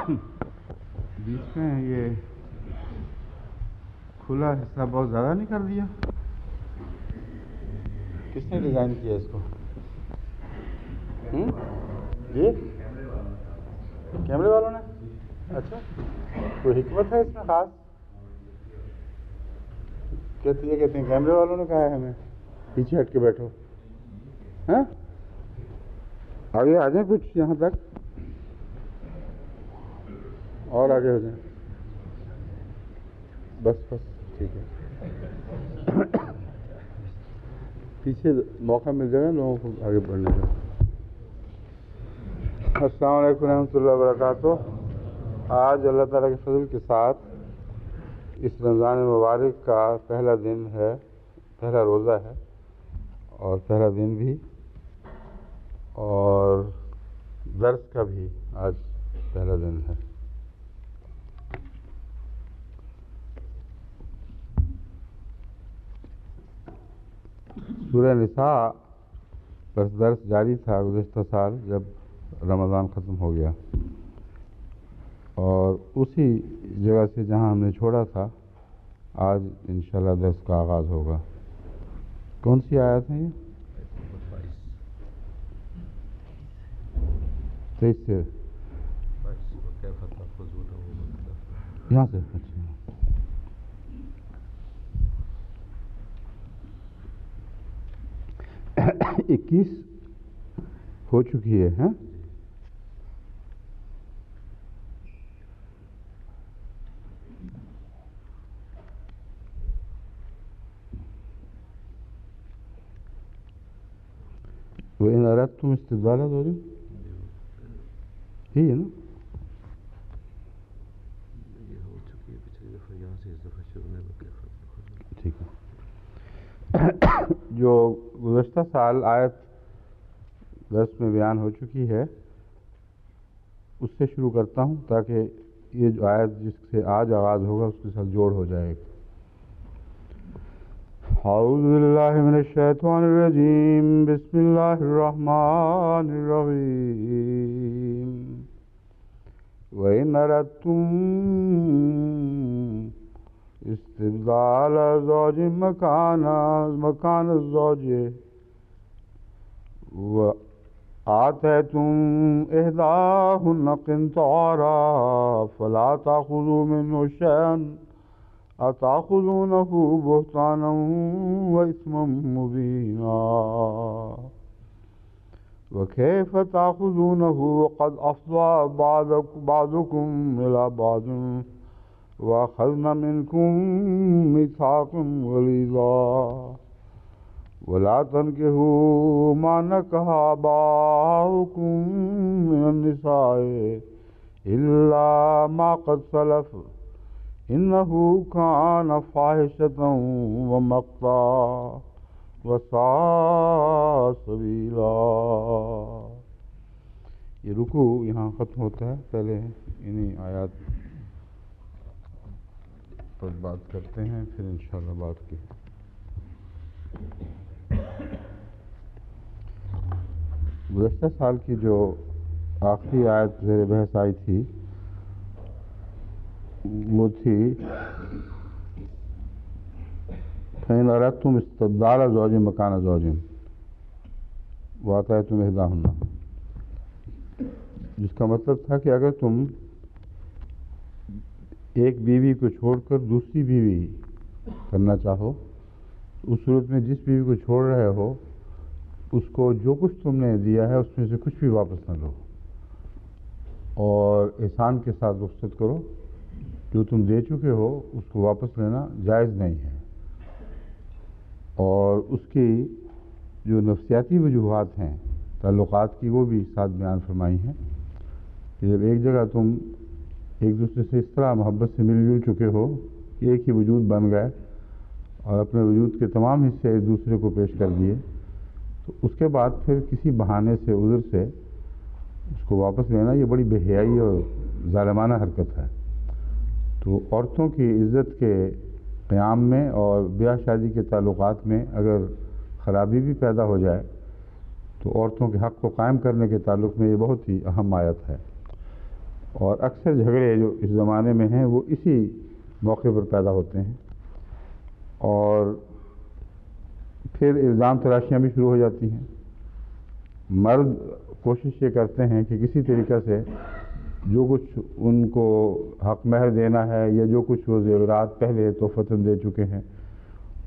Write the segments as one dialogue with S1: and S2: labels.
S1: بیچ میں یہ کھلا حصہ بہت زیادہ نہیں کر دیا؟ کس نے ڈیزائن کیا اس کو؟ جی کیمرے والوں نے؟ اچھا، کوئی حکمت ہے اس میں خاص؟ کہتے ہیں کیمرے والوں نے کہا ہے ہمیں پیچھے ہٹ کے بیٹھو. ہاں آگے آ جائیں کچھ یہاں تک اور آگے ہو جائیں. بس ٹھیک ہے. پیچھے موقع مل جائے گا لوگوں کو آگے بڑھنے کا. السلام علیکم ورحمۃ اللہ وبرکاتہ. آج اللہ تعالیٰ کے فضل کے ساتھ اس رمضان مبارک کا پہلا دن ہے، پہلا روزہ ہے اور پہلا دن بھی، اور درس کا بھی آج پہلا دن ہے. سورہ نساء پر درس جاری تھا گزشتہ سال جب رمضان ختم ہو گیا، اور اسی جگہ سے جہاں ہم نے چھوڑا تھا آج انشاءاللہ درس کا آغاز ہوگا. کون سی آیت ہے یہ؟ 23 سے یہاں سے. اچھا 21 ہو چکی ہے. ہاں وَإِنْ أَرَدْتُمْ اسْتِبْدَالَ زَوْجٍ ہی ہے نا؟ ٹھیک ہے. جو گزشتہ سال آیت درس میں بیان ہو چکی ہے اس سے شروع کرتا ہوں تاکہ یہ جو آیت جس سے آج آغاز ہوگا اس کے ساتھ جوڑ ہو جائے. اعوذ باللہ من الشیطان الرجیم. بسم اللہ الرحمن الرحیم. وَإِنْ أَرَدْتُمْ اسْتِبْدَالَ زَوْجٍ مَكَانَ الزَّوْجِ وَآتَيْتُمْ إِحْدَاهُنَّ قِنطَارًا فَلَا تَأْخُذُوا مِنْهُ شَيْئًا أَتَأْخُذُونَهُ بُهْتَانًا وَإِثْمًا مُّبِينًا وَكَيْفَ تَأْخُذُونَهُ وَقَدْ أَفْضَىٰ بَعْضُكُمْ إِلَىٰ بَعْضٍ وَأَخَذْنَ مِنكُم مِّيثَاقًا غَلِيظًا وَلَا تَنكِحُوا مَا نَكَحَ آبَاؤُكُم مِّنَ النِّسَاءِ إِلَّا مَا قَدْ سَلَفَ إِنَّهُ كَانَ فَاحِشَةً وَمَقْتًا وَسَاءَ سَبِيلًا. یہ رکوع یہاں ختم ہوتا ہے. پہلے انہی آیات پر بات کرتے ہیں پھر انشاءاللہ بات کی. گزشتہ سال کی جو آخری آیت زیر بحث آئی تھی وہ تھی فَإِنْ أَرَدْتُمْ اسْتِبْدَالَ زَوْجٍ مَكَانَ زَوْجٍ وَآتَيْتُمْ إِحْدَاهُنَّ، جس کا مطلب تھا کہ اگر تم ایک بیوی کو چھوڑ کر دوسری بیوی کرنا چاہو اس صورت میں جس بیوی کو چھوڑ رہے ہو اس کو جو کچھ تم نے دیا ہے اس میں سے کچھ بھی واپس نہ لو اور احسان کے ساتھ رخصت کرو. جو تم دے چکے ہو اس کو واپس لینا جائز نہیں ہے. اور اس کی جو نفسیاتی وجوہات ہیں تعلقات کی وہ بھی ساتھ بیان فرمائی ہیں کہ جب ایک جگہ تم ایک دوسرے سے اس طرح محبت سے مل جل چکے ہو کہ ایک ہی وجود بن گئے اور اپنے وجود کے تمام حصے ایک دوسرے کو پیش کر دیے تو اس کے بعد پھر کسی بہانے سے عذر سے اس کو واپس لینا یہ بڑی بے حیائی اور ظالمانہ حرکت ہے. تو عورتوں کی عزت کے قیام میں اور بیاہ شادی کے تعلقات میں اگر خرابی بھی پیدا ہو جائے تو عورتوں کے حق کو قائم کرنے کے تعلق میں یہ بہت ہی اہم آیت ہے. اور اکثر جھگڑے جو اس زمانے میں ہیں وہ اسی موقع پر پیدا ہوتے ہیں، اور پھر الزام تراشیاں بھی شروع ہو جاتی ہیں۔ مرد کوشش یہ کرتے ہیں کہ کسی طریقہ سے جو کچھ ان کو حق مہر دینا ہے یا جو کچھ وہ زیورات پہلے تحفتاً دے چکے ہیں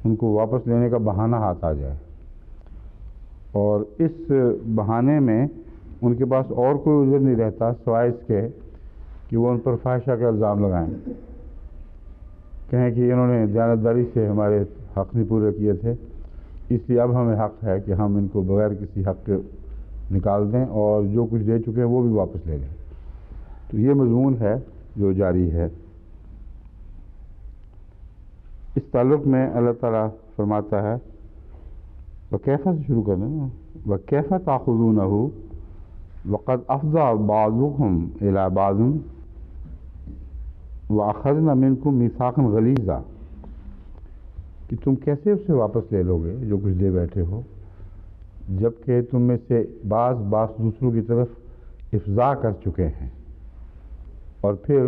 S1: ان کو واپس لینے کا بہانہ ہاتھ آ جائے، اور اس بہانے میں ان کے پاس اور کوئی عذر نہیں رہتا سوائے اس کے کہ وہ ان پر فاحشہ کا الزام لگائیں، کہیں کہ انہوں نے دیانتداری سے ہمارے حق نہیں پورے کیے تھے، اس لیے اب ہمیں حق ہے کہ ہم ان کو بغیر کسی حق کے نکال دیں اور جو کچھ دے چکے ہیں وہ بھی واپس لے لیں۔ تو یہ مضمون ہے جو جاری ہے۔ اس تعلق میں اللہ تعالیٰ فرماتا ہے وَكَيْفَ سے شروع کرنا نا، وَكَيْفَ تَأْخُذُونَهُ وَقَدْ أَفْضَىٰ بَعْضُكُمْ إِلَىٰ بَعْضٍ وَأَخَذْنَ مِنْكُمْ مِيثَاقًا غَلِيظًا، کہ تم کیسے اسے واپس لے لو گے جو کچھ دے بیٹھے ہو، جبکہ تم میں سے بعض دوسروں کی طرف افضاء کر چکے ہیں اور پھر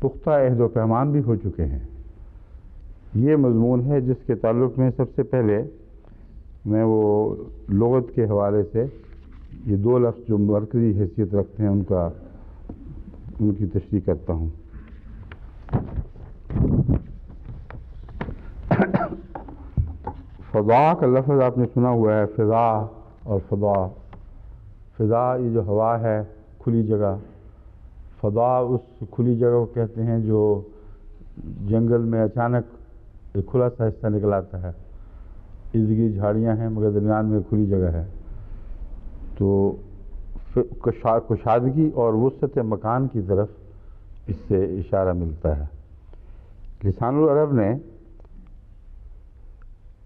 S1: پختہ عہد و پیمان بھی ہو چکے ہیں۔ یہ مضمون ہے جس کے تعلق میں سب سے پہلے میں وہ لغت کے حوالے سے یہ دو لفظ جو مرکزی حیثیت رکھتے ہیں ان کی تشریح کرتا ہوں۔ فضا کا لفظ آپ نے سنا ہوا ہے، فضا اور فضا۔ فضا یہ جو ہوا ہے، کھلی جگہ، فضا اس کھلی جگہ کو کہتے ہیں جو جنگل میں اچانک ایک کھلا سا حصہ نکل آتا ہے، ارد گرد جھاڑیاں ہیں مگر درمیان میں کھلی جگہ ہے، تو کشادگی اور وسعت مکان کی طرف اس سے اشارہ ملتا ہے۔ لسان العرب نے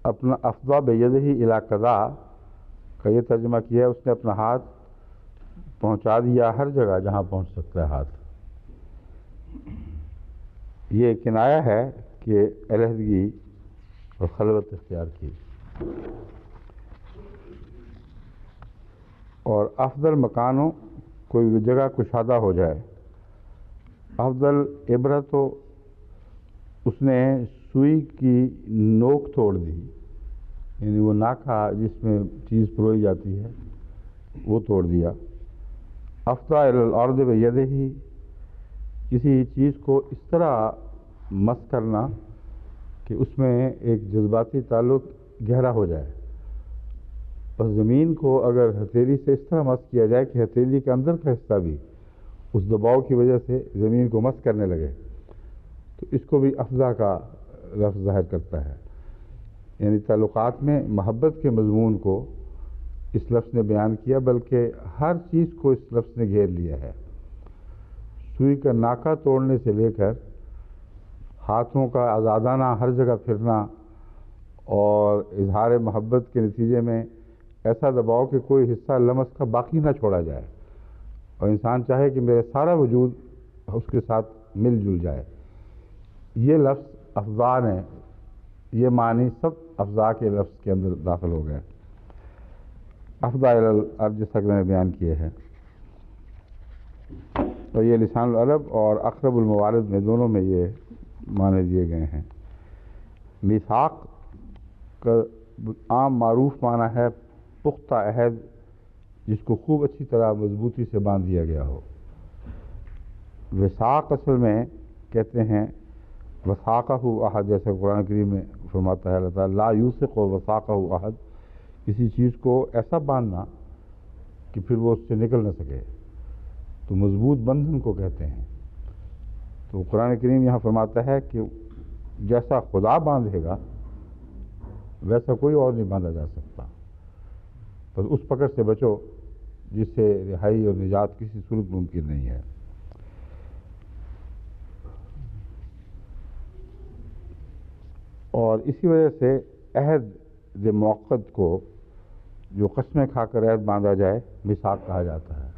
S1: اپنا افضا بیدہ الی قضا کا یہ ترجمہ کیا ہے، اس نے اپنا ہاتھ پہنچا دیا ہر جگہ جہاں پہنچ سکتا ہے ہاتھ۔ یہ کنایہ ہے کہ علیحدگی اور خلوت اختیار کی، اور افضل مکانوں کوئی جگہ کشادہ ہو جائے۔ افضل عبرت تو اس نے سوئی کی نوک توڑ دی، یعنی وہ ناکھا جس میں چیز پروئی جاتی ہے وہ توڑ دیا۔ افضا الی الارض بیدہ، کسی چیز کو اس طرح مس کرنا کہ اس میں ایک جذباتی تعلق گہرا ہو جائے۔ بس زمین کو اگر ہتھیلی سے اس طرح مس کیا جائے کہ ہتھیلی کے اندر کا حصہ بھی اس دباؤ کی وجہ سے زمین کو مس کرنے لگے، تو اس کو بھی افضا کا لفظ ظاہر کرتا ہے۔ یعنی تعلقات میں محبت کے مضمون کو اس لفظ نے بیان کیا، بلکہ ہر چیز کو اس لفظ نے گھیر لیا ہے۔ سوئی کا ناکا توڑنے سے لے کر ہاتھوں کا آزادانہ ہر جگہ پھرنا اور اظہار محبت کے نتیجے میں ایسا دباؤ کہ کوئی حصہ لمس کا باقی نہ چھوڑا جائے اور انسان چاہے کہ میرا سارا وجود اس کے ساتھ مل جل جائے۔ یہ لفظ افضا نے، یہ معنی سب افضا کے لفظ کے اندر داخل ہو گئے۔ افضا الی الارض جیسا کہ میں نے بیان کیے ہیں، اور یہ لسان العرب اور اقرب الموارد میں دونوں میں یہ معنی دیے گئے ہیں۔ میثاق کا عام معروف معنی ہے پختہ عہد، جس کو خوب اچھی طرح مضبوطی سے باندھ دیا گیا ہو۔ وثاق اصل میں کہتے ہیں وثاقہ احد، جیسے قرآن کریم میں فرماتا ہے اللہ تعالیٰ لا یوثق وثاقہ احد، کسی چیز کو ایسا باندھنا کہ پھر وہ اس سے نکل نہ سکے، تو مضبوط بندھن کو کہتے ہیں۔ تو قرآن کریم یہاں فرماتا ہے کہ جیسا خدا باندھے گا ویسا کوئی اور نہیں باندھا جا سکتا، بس اس پکڑ سے بچو جس سے رہائی اور نجات کسی صورت ممکن نہیں ہے۔ اور اسی وجہ سے عہد موقت کو جو قسمیں کھا کر عہد باندھا جائے میثاق کہا جاتا ہے۔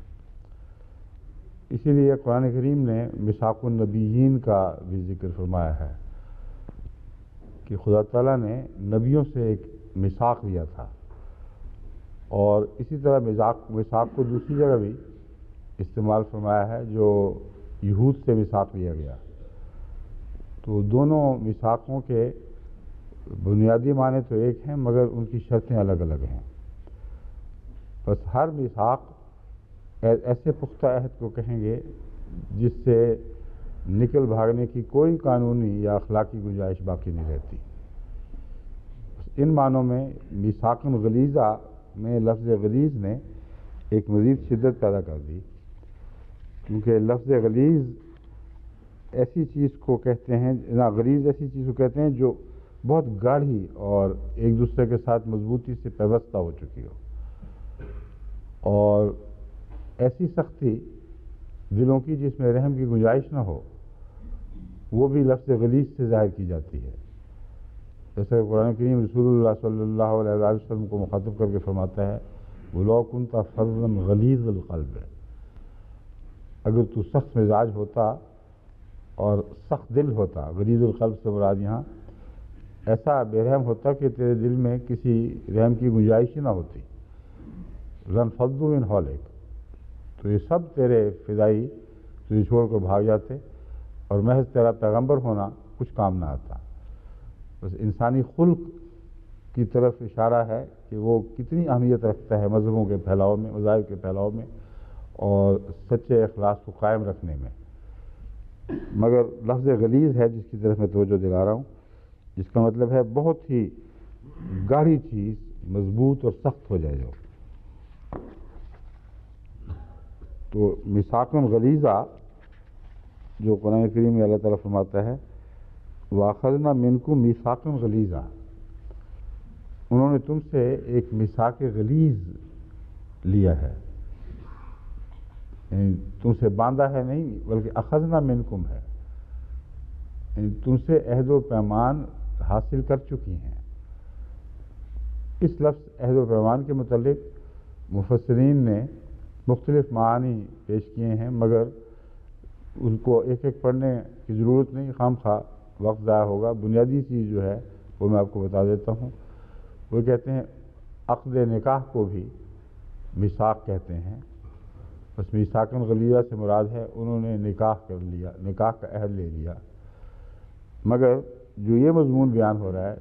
S1: اسی لیے قرآن کریم نے میثاق النبیین کا بھی ذکر فرمایا ہے کہ خدا تعالیٰ نے نبیوں سے ایک میثاق لیا تھا، اور اسی طرح میثاق کو دوسری جگہ بھی استعمال فرمایا ہے جو یہود سے میثاق لیا گیا. تو دونوں میثاقوں کے بنیادی معنی تو ایک ہیں مگر ان کی شرطیں الگ الگ ہیں. بس ہر میثاق ایسے پختہ عہد کو کہیں گے جس سے نکل بھاگنے کی کوئی قانونی یا اخلاقی گنجائش باقی نہیں رہتی. ان معنوں میں میثاق غلیظہ میں لفظ غلیظ نے ایک مزید شدت پیدا کر دی، کیونکہ لفظ غلیظ ایسی چیز کو کہتے ہیں، غلیظ ایسی چیز کو کہتے ہیں جو بہت گاڑھی اور ایک دوسرے کے ساتھ مضبوطی سے پیوستہ ہو چکی ہو، اور ایسی سختی دلوں کی جس میں رحم کی گنجائش نہ ہو، وہ بھی لفظ غلیظ سے ظاہر کی جاتی ہے. جیسا کہ قرآن کریم رسول اللہ صلی اللہ علیہ وسلم کو مخاطب کر کے فرماتا ہے وَلَوْ كُنْتَ فَظًّا غَلِيظَ الْقَلْبِ، اگر تو سخت مزاج ہوتا اور سخت دل ہوتا، غلیظ القلب سے مراد یہاں ایسا بے رحم ہوتا کہ تیرے دل میں کسی رحم کی گنجائش ہی نہ ہوتی، لَانفَضُّوا مِنْ حَوْلِكَ، تو یہ سب تیرے فدائی تجھے چھوڑ کر بھاگ جاتے اور محض تیرا پیغمبر ہونا کچھ کام نہ آتا. بس انسانی خلق کی طرف اشارہ ہے کہ وہ کتنی اہمیت رکھتا ہے مذہبوں کے پھیلاؤ میں، مذاہب کے پھیلاؤ میں اور سچے اخلاص کو قائم رکھنے میں. مگر لفظ غلیظ ہے جس کی طرف میں توجہ دلا رہا ہوں، جس کا مطلب ہے بہت ہی گاڑھی چیز، مضبوط اور سخت ہو جائے. تو میثاق غلیظہ جو قرآن کریم میں اللہ تعالیٰ فرماتا ہے وَأَخَذْنَا مِنْكُمْ مِيثَاقًا غَلِيظًا، انہوں نے تم سے ایک میثاق غلیظ لیا ہے، یعنی تم سے باندھا ہے نہیں بلکہ اخذنا منکم ہے، یعنی تم سے عہد و پیمان حاصل کر چکی ہیں. اس لفظ عہد و پیمان کے متعلق مفسرین نے مختلف معانی پیش کیے ہیں، مگر ان کو ایک ایک پڑھنے کی ضرورت نہیں، خام خواہ وقت ضائع ہوگا. بنیادی چیز جو ہے وہ میں آپ کو بتا دیتا ہوں. وہ کہتے ہیں عقد نکاح کو بھی میثاق کہتے ہیں. بس میثاق غلیظہ سے مراد ہے انہوں نے نکاح کر لیا، نکاح کا عہد لے لیا. مگر جو یہ مضمون بیان ہو رہا ہے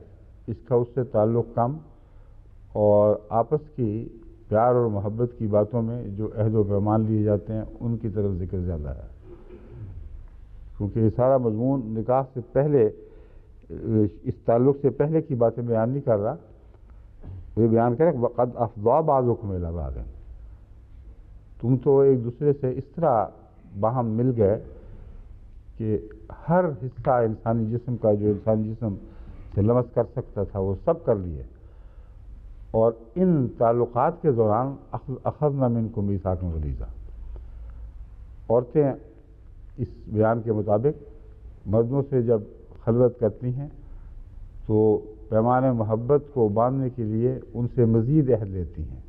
S1: اس کا اس سے تعلق کم، اور آپس کی پیار اور محبت کی باتوں میں جو عہد و پیمان لیے جاتے ہیں ان کی طرف ذکر زیادہ ہے، کیونکہ یہ سارا مضمون نکاح سے پہلے، اس تعلق سے پہلے کی باتیں بیان نہیں کر رہا. یہ بیان کرے وَقَدْ أَفْضَىٰ بَعْضُكُمْ إِلَىٰ بَعْضٍ، تم تو ایک دوسرے سے اس طرح باہم مل گئے کہ ہر حصہ انسانی جسم کا جو انسانی جسم سے لمس کر سکتا تھا وہ سب کر لیے. اور ان تعلقات کے دوران اخذنا منکم میثاقا غلیظا، عورتیں اس بیان کے مطابق مردوں سے جب خلوت کرتی ہیں تو پیمان محبت کو باندھنے کے لیے ان سے مزید عہد لیتی ہیں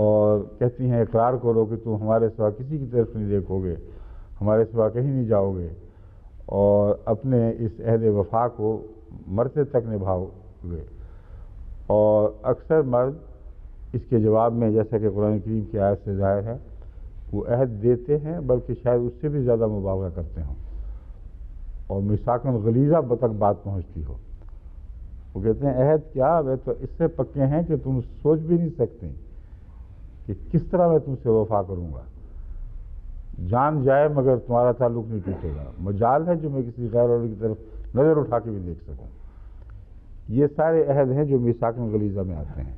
S1: اور کہتی ہیں اقرار کرو کہ تم ہمارے سوا کسی کی طرف نہیں دیکھو گے، ہمارے سوا کہیں نہیں جاؤ گے، اور اپنے اس عہد وفا کو مرتے تک نبھاؤ گے. اور اکثر مرد اس کے جواب میں، جیسا کہ قرآن کریم کی آیت سے ظاہر ہے، وہ عہد دیتے ہیں بلکہ شاید اس سے بھی زیادہ مبالغہ کرتے ہوں اور میثاق غلیظہ تک بات پہنچتی ہو. وہ کہتے ہیں عہد کیا، وہ تو اس سے پکے ہیں کہ تم سوچ بھی نہیں سکتے کہ کس طرح میں تم سے وفا کروں گا. جان جائے مگر تمہارا تعلق نہیں ٹوٹے گا، مجال ہے جو میں کسی غیر اور کی طرف نظر اٹھا کے بھی دیکھ سکوں. یہ سارے عہد ہیں جو میثاق غلیظہ میں آتے ہیں.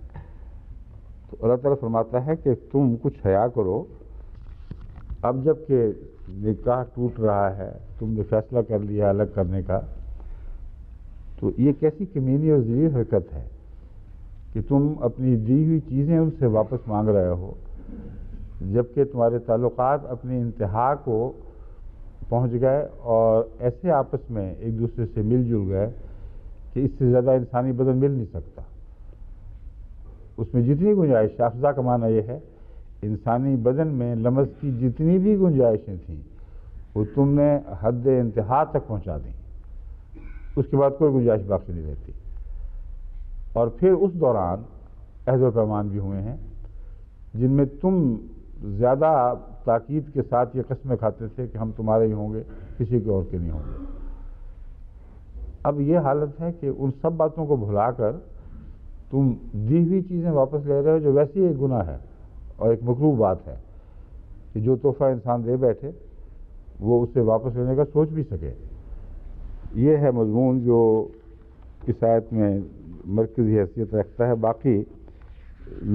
S1: تو اللہ تعالیٰ فرماتا ہے کہ تم کچھ حیا کرو. اب جب کہ نکاح ٹوٹ رہا ہے، تم نے فیصلہ کر لیا الگ کرنے کا، تو یہ کیسی کمینی اور ذلیل حرکت ہے کہ تم اپنی دی ہوئی چیزیں ان سے واپس مانگ رہے ہو، جبکہ تمہارے تعلقات اپنی انتہا کو پہنچ گئے اور ایسے آپس میں ایک دوسرے سے مل جل گئے کہ اس سے زیادہ انسانی بدن مل نہیں سکتا. اس میں جتنی گنجائش، افزا کا معنی یہ ہے انسانی بدن میں لمس کی جتنی بھی گنجائشیں تھیں وہ تم نے حد انتہا تک پہنچا دیں، اس کے بعد کوئی گنجائش باقی نہیں رہتی. اور پھر اس دوران عہد و پیمان بھی ہوئے ہیں جن میں تم زیادہ تاکید کے ساتھ یہ قسمیں کھاتے تھے کہ ہم تمہارے ہی ہوں گے، کسی کے اور کے نہیں ہوں گے۔ اب یہ حالت ہے کہ ان سب باتوں کو بھلا کر تم دی ہوئی چیزیں واپس لے رہے ہو، جو ویسے ہی ایک گناہ ہے اور ایک مکروہ بات ہے کہ جو تحفہ انسان دے بیٹھے وہ اسے واپس لینے کا سوچ بھی سکے۔ یہ ہے مضمون جو اس آیت میں مرکزی حیثیت رکھتا ہے۔ باقی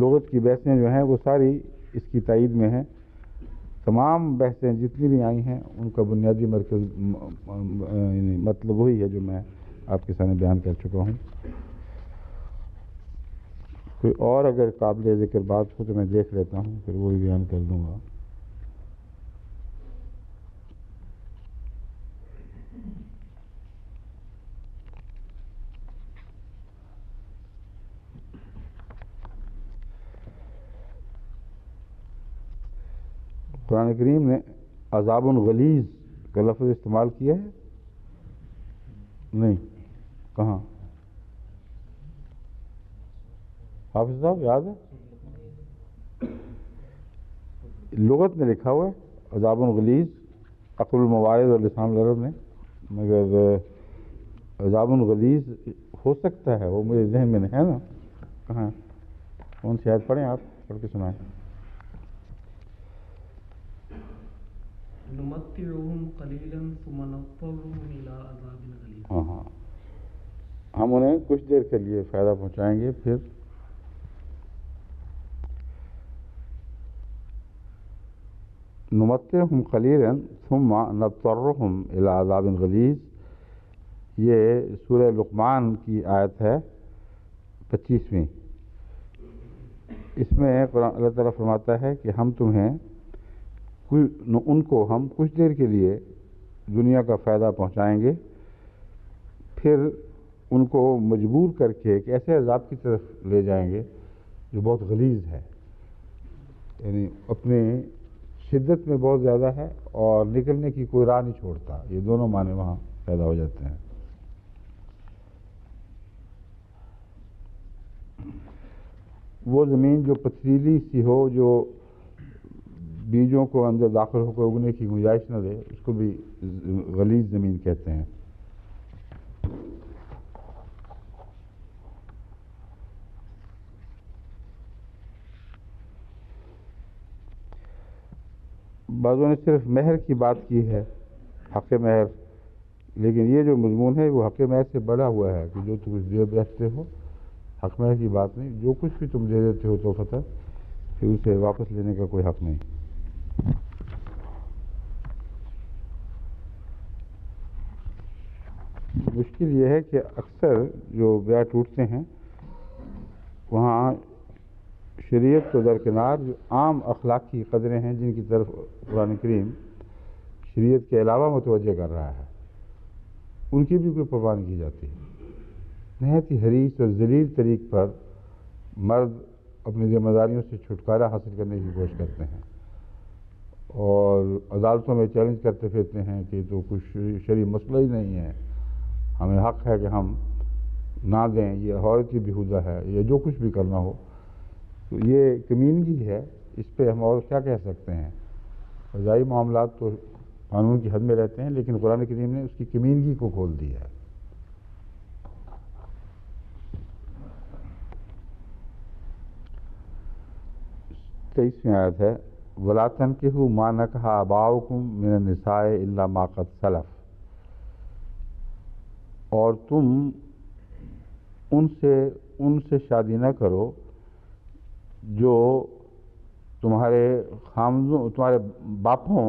S1: لغت کی بحثیں جو ہیں وہ ساری اس کی تائید میں ہیں۔ تمام بحثیں جتنی بھی آئی ہیں ان کا بنیادی مرکز مطلب وہی ہے جو میں آپ کے سامنے بیان کر چکا ہوں۔ کوئی اور اگر قابل ذکر بات ہو تو میں دیکھ لیتا ہوں، پھر وہ بھی بیان کر دوں گا۔ قرآن کریم نے عذاب غلیظ کا لفظ استعمال کیا ہے؟ نہیں، کہاں؟ حافظ صاحب یاد ہے؟ لغت میں لکھا ہوا ہے عذاب غلیظ، عقل الموارد اور لسان العرب نے، مگر عذاب غلیظ ہو سکتا ہے، وہ میرے ذہن میں نہیں ہے نا، کہاں؟ کون سی آیت پڑھیں آپ؟ پڑھ کے سنائیں۔
S2: نمتعهم قلیلا ثم نضطرهم الى عذاب غلیظ۔
S1: ہاں، ہم انہیں کچھ دیر کے لیے فائدہ پہنچائیں گے، پھر نمتعهم قلیلا ثم نضطرهم الى عذاب غلیظ، یہ سورہ لقمان کی آیت ہے 25ویں۔ اس میں اللہ تعالیٰ فرماتا ہے کہ ہم تمہیں ان کو ہم کچھ دیر کے لیے دنیا کا فائدہ پہنچائیں گے، پھر ان کو مجبور کر کے ایک ایسے عذاب کی طرف لے جائیں گے جو بہت غلیظ ہے، یعنی اپنے شدت میں بہت زیادہ ہے اور نکلنے کی کوئی راہ نہیں چھوڑتا۔ یہ دونوں معنی وہاں پیدا ہو جاتے ہیں۔ وہ زمین جو پتھریلی سی ہو، جو بیجوں کو اندر داخل ہو کر اگنے کی گنجائش نہ دے، اس کو بھی غلیظ زمین کہتے ہیں۔ بعضوں نے صرف مہر کی بات کی ہے، حق مہر، لیکن یہ جو مضمون ہے وہ حق مہر سے بڑا ہوا ہے کہ جو تم کچھ دے بیٹھتے ہو، حق مہر کی بات نہیں، جو کچھ بھی تم دے دیتے ہو تحفتہ، پھر اسے واپس لینے کا کوئی حق نہیں۔ مشکل یہ ہے کہ اکثر جو بیع ٹوٹتے ہیں وہاں شریعت کو درکنار جو عام اخلاقی قدریں ہیں جن کی طرف قرآن کریم شریعت کے علاوہ متوجہ کر رہا ہے، ان کی بھی کوئی پرواہ نہیں کی جاتی۔ نہایت ہی حریص اور ذلیل طریق پر مرد اپنی ذمہ داریوں سے چھٹکارا حاصل کرنے کی کوشش کرتے ہیں اور عدالتوں میں چیلنج کرتے پھرتے ہیں کہ تو کچھ شرعی مسئلہ ہی نہیں ہے، ہمیں حق ہے کہ ہم نہ دیں، یہ عورت ہی بیہودہ ہے، یا جو کچھ بھی کرنا ہو۔ تو یہ کمینگی ہے، اس پہ ہم اور کیا کہہ سکتے ہیں؟ فضائی معاملات تو قانون کی حد میں رہتے ہیں، لیکن قرآن کریم نے اس کی کمینگی کو کھول دیا ہے۔ تیسویں آیت ہے وَلَا تَنكِحُوا مَا نَكَحَ آبَاؤُكُم مِّنَ النِّسَاءِ إِلَّا مَا قَدْ سَلَفَ، اور تم ان سے شادی نہ کرو جو تمہارے خامدوں، تمہارے باپوں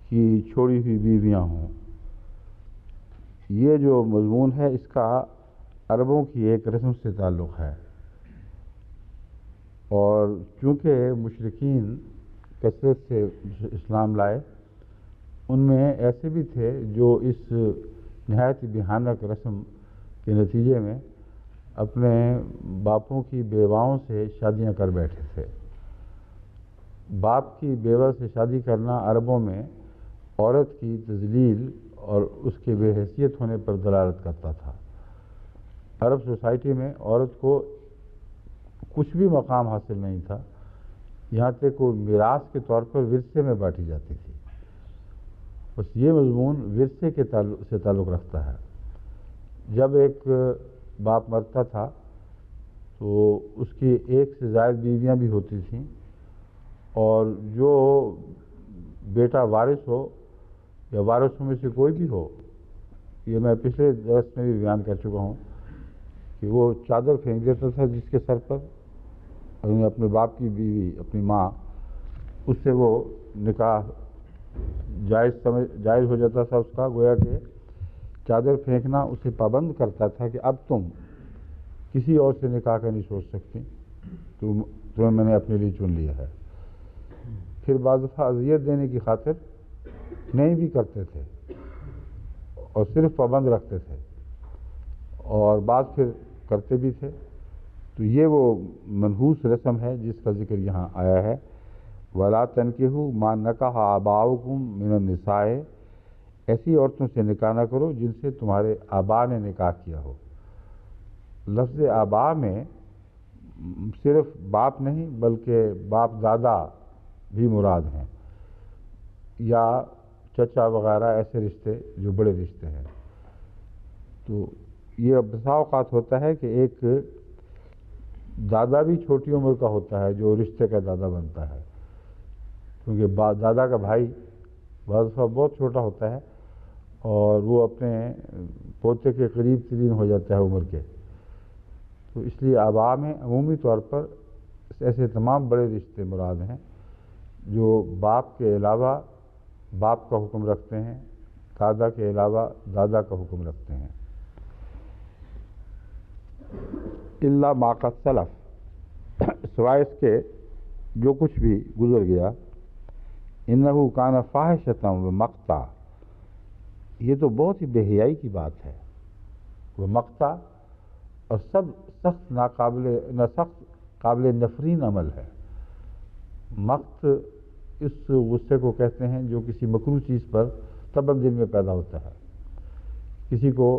S1: کی چھوڑی ہوئی بیویاں ہوں۔ یہ جو مضمون ہے اس کا عربوں کی ایک رسم سے تعلق ہے، اور چونکہ مشرکین کثرت سے اسلام لائے، ان میں ایسے بھی تھے جو اس نہایت بھیانک رسم کے نتیجے میں اپنے باپوں کی بیواؤں سے شادیاں کر بیٹھے تھے۔ باپ کی بیوہ سے شادی کرنا عربوں میں عورت کی تذلیل اور اس کے بے حیثیت ہونے پر دلالت کرتا تھا۔ عرب سوسائٹی میں عورت کو کچھ بھی مقام حاصل نہیں تھا یہاں تک وہ میراث کے طور پر ورثے میں بانٹی جاتی تھی. بس یہ مضمون ورثے کے سے تعلق رکھتا ہے. جب ایک باپ مرتا تھا تو اس کی ایک سے زائد بیویاں بھی ہوتی تھیں، اور جو بیٹا وارث ہو یا وارثوں میں سے کوئی بھی ہو، یہ میں پچھلے درس میں بھی بیان کر چکا ہوں کہ وہ چادر پھینک دیتا تھا جس کے سر پر، اور اپنے باپ کی بیوی اپنی ماں، اس سے وہ نکاح جائز ہو جاتا تھا اس کا. گویا کہ چادر پھینکنا اسے پابند کرتا تھا کہ اب تم کسی اور سے نکاح کا نہیں سوچ سکتی، تمہیں میں نے اپنے لیے چن لیا ہے. پھر بعض دفعہ اذیت دینے کی خاطر نہیں بھی کرتے تھے اور صرف پابند رکھتے تھے، اور بعض پھر کرتے بھی تھے. تو یہ وہ منحوس رسم ہے جس کا ذکر یہاں آیا ہے. وَلَا تَنْكِحُوا مَا نَكَحَ آبَاؤُكُم مِّنَ النِّسَاءِ، ایسی عورتوں سے نکاح نہ کرو جن سے تمہارے آبا نے نکاح کیا ہو. لفظ آبا میں صرف باپ نہیں بلکہ باپ دادا بھی مراد ہیں، یا چچا وغیرہ، ایسے رشتے جو بڑے رشتے ہیں. تو یہ بسا اوقات ہوتا ہے کہ ایک دادا بھی چھوٹی عمر کا ہوتا ہے جو رشتے کا دادا بنتا ہے، کیونکہ دادا کا بھائی بعض دفعہ بہت چھوٹا ہوتا ہے اور وہ اپنے پوتے کے قریب ترین ہو جاتا ہے عمر کے. تو اس لیے آبا میں عمومی طور پر ایسے تمام بڑے رشتے مراد ہیں جو باپ کے علاوہ باپ کا حکم رکھتے ہیں، دادا کے علاوہ دادا کا حکم رکھتے ہیں. الا ما قد سلف، سوائے اس کے جو کچھ بھی گزر گیا. انہ کان فاحشۃ و مقتا، یہ تو بہت ہی بے حیائی کی بات ہے. وہ مقتا اور سب سخت قابل نفرین عمل ہے. مقت اس غصے کو کہتے ہیں جو کسی مکروہ چیز پر طبعاً دل میں پیدا ہوتا ہے. کسی کو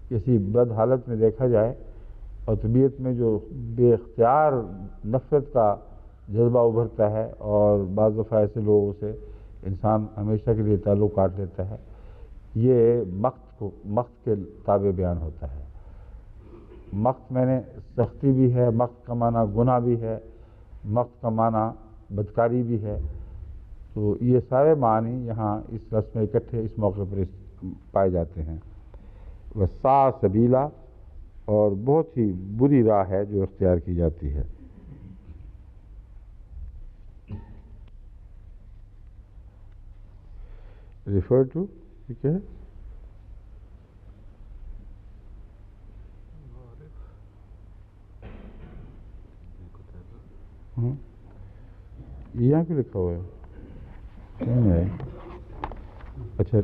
S1: کسی بد حالت میں دیکھا جائے اور طبیعت میں جو بے اختیار نفرت کا جذبہ ابھرتا ہے، اور بعض دفعہ ایسے لوگوں سے انسان ہمیشہ کے لیے تعلق کاٹ لیتا ہے، یہ مقت کے تابع بیان ہوتا ہے. مقت میں نے سختی بھی ہے، مقت کا معنی گناہ بھی ہے، مقت کا معنی بدکاری بھی ہے. تو یہ سارے معنی یہاں اس رسم میں اکٹھے اس موقع پر پائے جاتے ہیں. وسع سبیلا، اور بہت ہی بری راہ ہے جو اختیار کی جاتی ہے. ریفر ٹو، ٹھیک ہے. یہاں کیوں لکھا ہوا ہے؟ اچھا،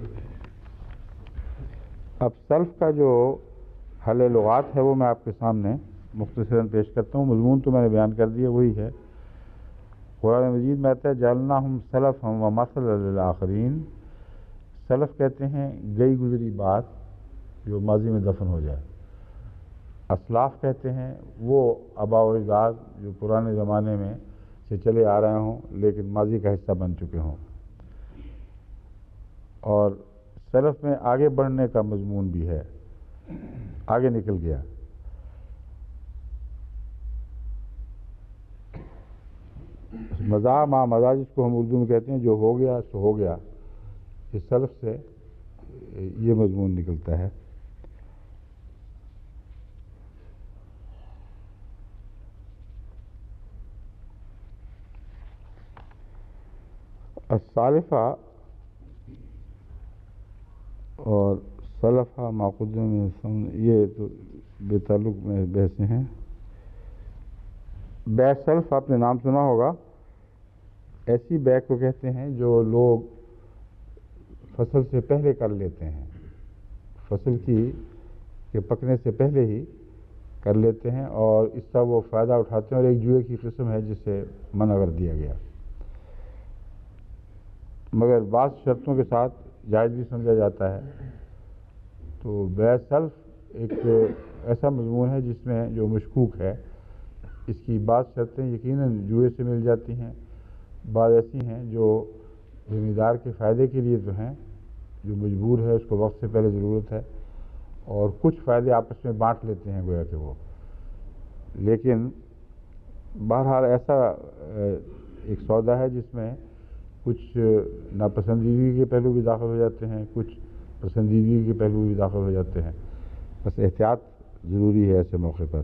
S1: اب سلف کا جو حل لغات ہے وہ میں آپ کے سامنے مختصراً پیش کرتا ہوں. مضمون تو میں نے بیان کر دیا، وہی ہے. قرآن مجید میں آتا ہے جعلناہم سلفا و مثلا للآخرین. سلف کہتے ہیں گئی گزری بات جو ماضی میں دفن ہو جائے. اسلاف کہتے ہیں وہ آباء و اجداد جو پرانے زمانے میں سے چلے آ رہے ہوں لیکن ماضی کا حصہ بن چکے ہوں. اور سلف میں آگے بڑھنے کا مضمون بھی ہے، آگے نکل گیا. مضا ما مضا جس کو ہم اردو میں کہتے ہیں جو ہو گیا سو ہو گیا، اس سلف سے یہ مضمون نکلتا ہے. السالفہ اور سلفہ ما قدم یہ تو بے تعلق میں بحثیں ہیں. بے سلف آپ نے نام سنا ہوگا. ایسی بے کو کہتے ہیں جو لوگ فصل سے پہلے کر لیتے ہیں، فصل کے پکنے سے پہلے ہی کر لیتے ہیں، اور اس کا وہ فائدہ اٹھاتے ہیں، اور ایک جوئے کی قسم ہے جسے منع کر دیا گیا، مگر بعض شرطوں کے ساتھ جائز بھی سمجھا جاتا ہے. تو بے سلف ایک ایسا مضمون ہے جس میں جو مشکوک ہے اس کی بعض شرطیں یقیناً جوئے سے مل جاتی ہیں، بعض ایسی ہیں جو ذمہ دار کے فائدے کے لیے جو ہیں، جو مجبور ہے اس کو وقت سے پہلے ضرورت ہے، اور کچھ فائدے آپس میں بانٹ لیتے ہیں گویا کہ وہ. لیکن بہرحال ایسا ایک سودا ہے جس میں کچھ ناپسندیدگی کے پہلو بھی داخل ہو جاتے ہیں، کچھ پسندیدگی کے پہلو بھی داخل ہو جاتے ہیں. بس احتیاط ضروری ہے ایسے موقع پر.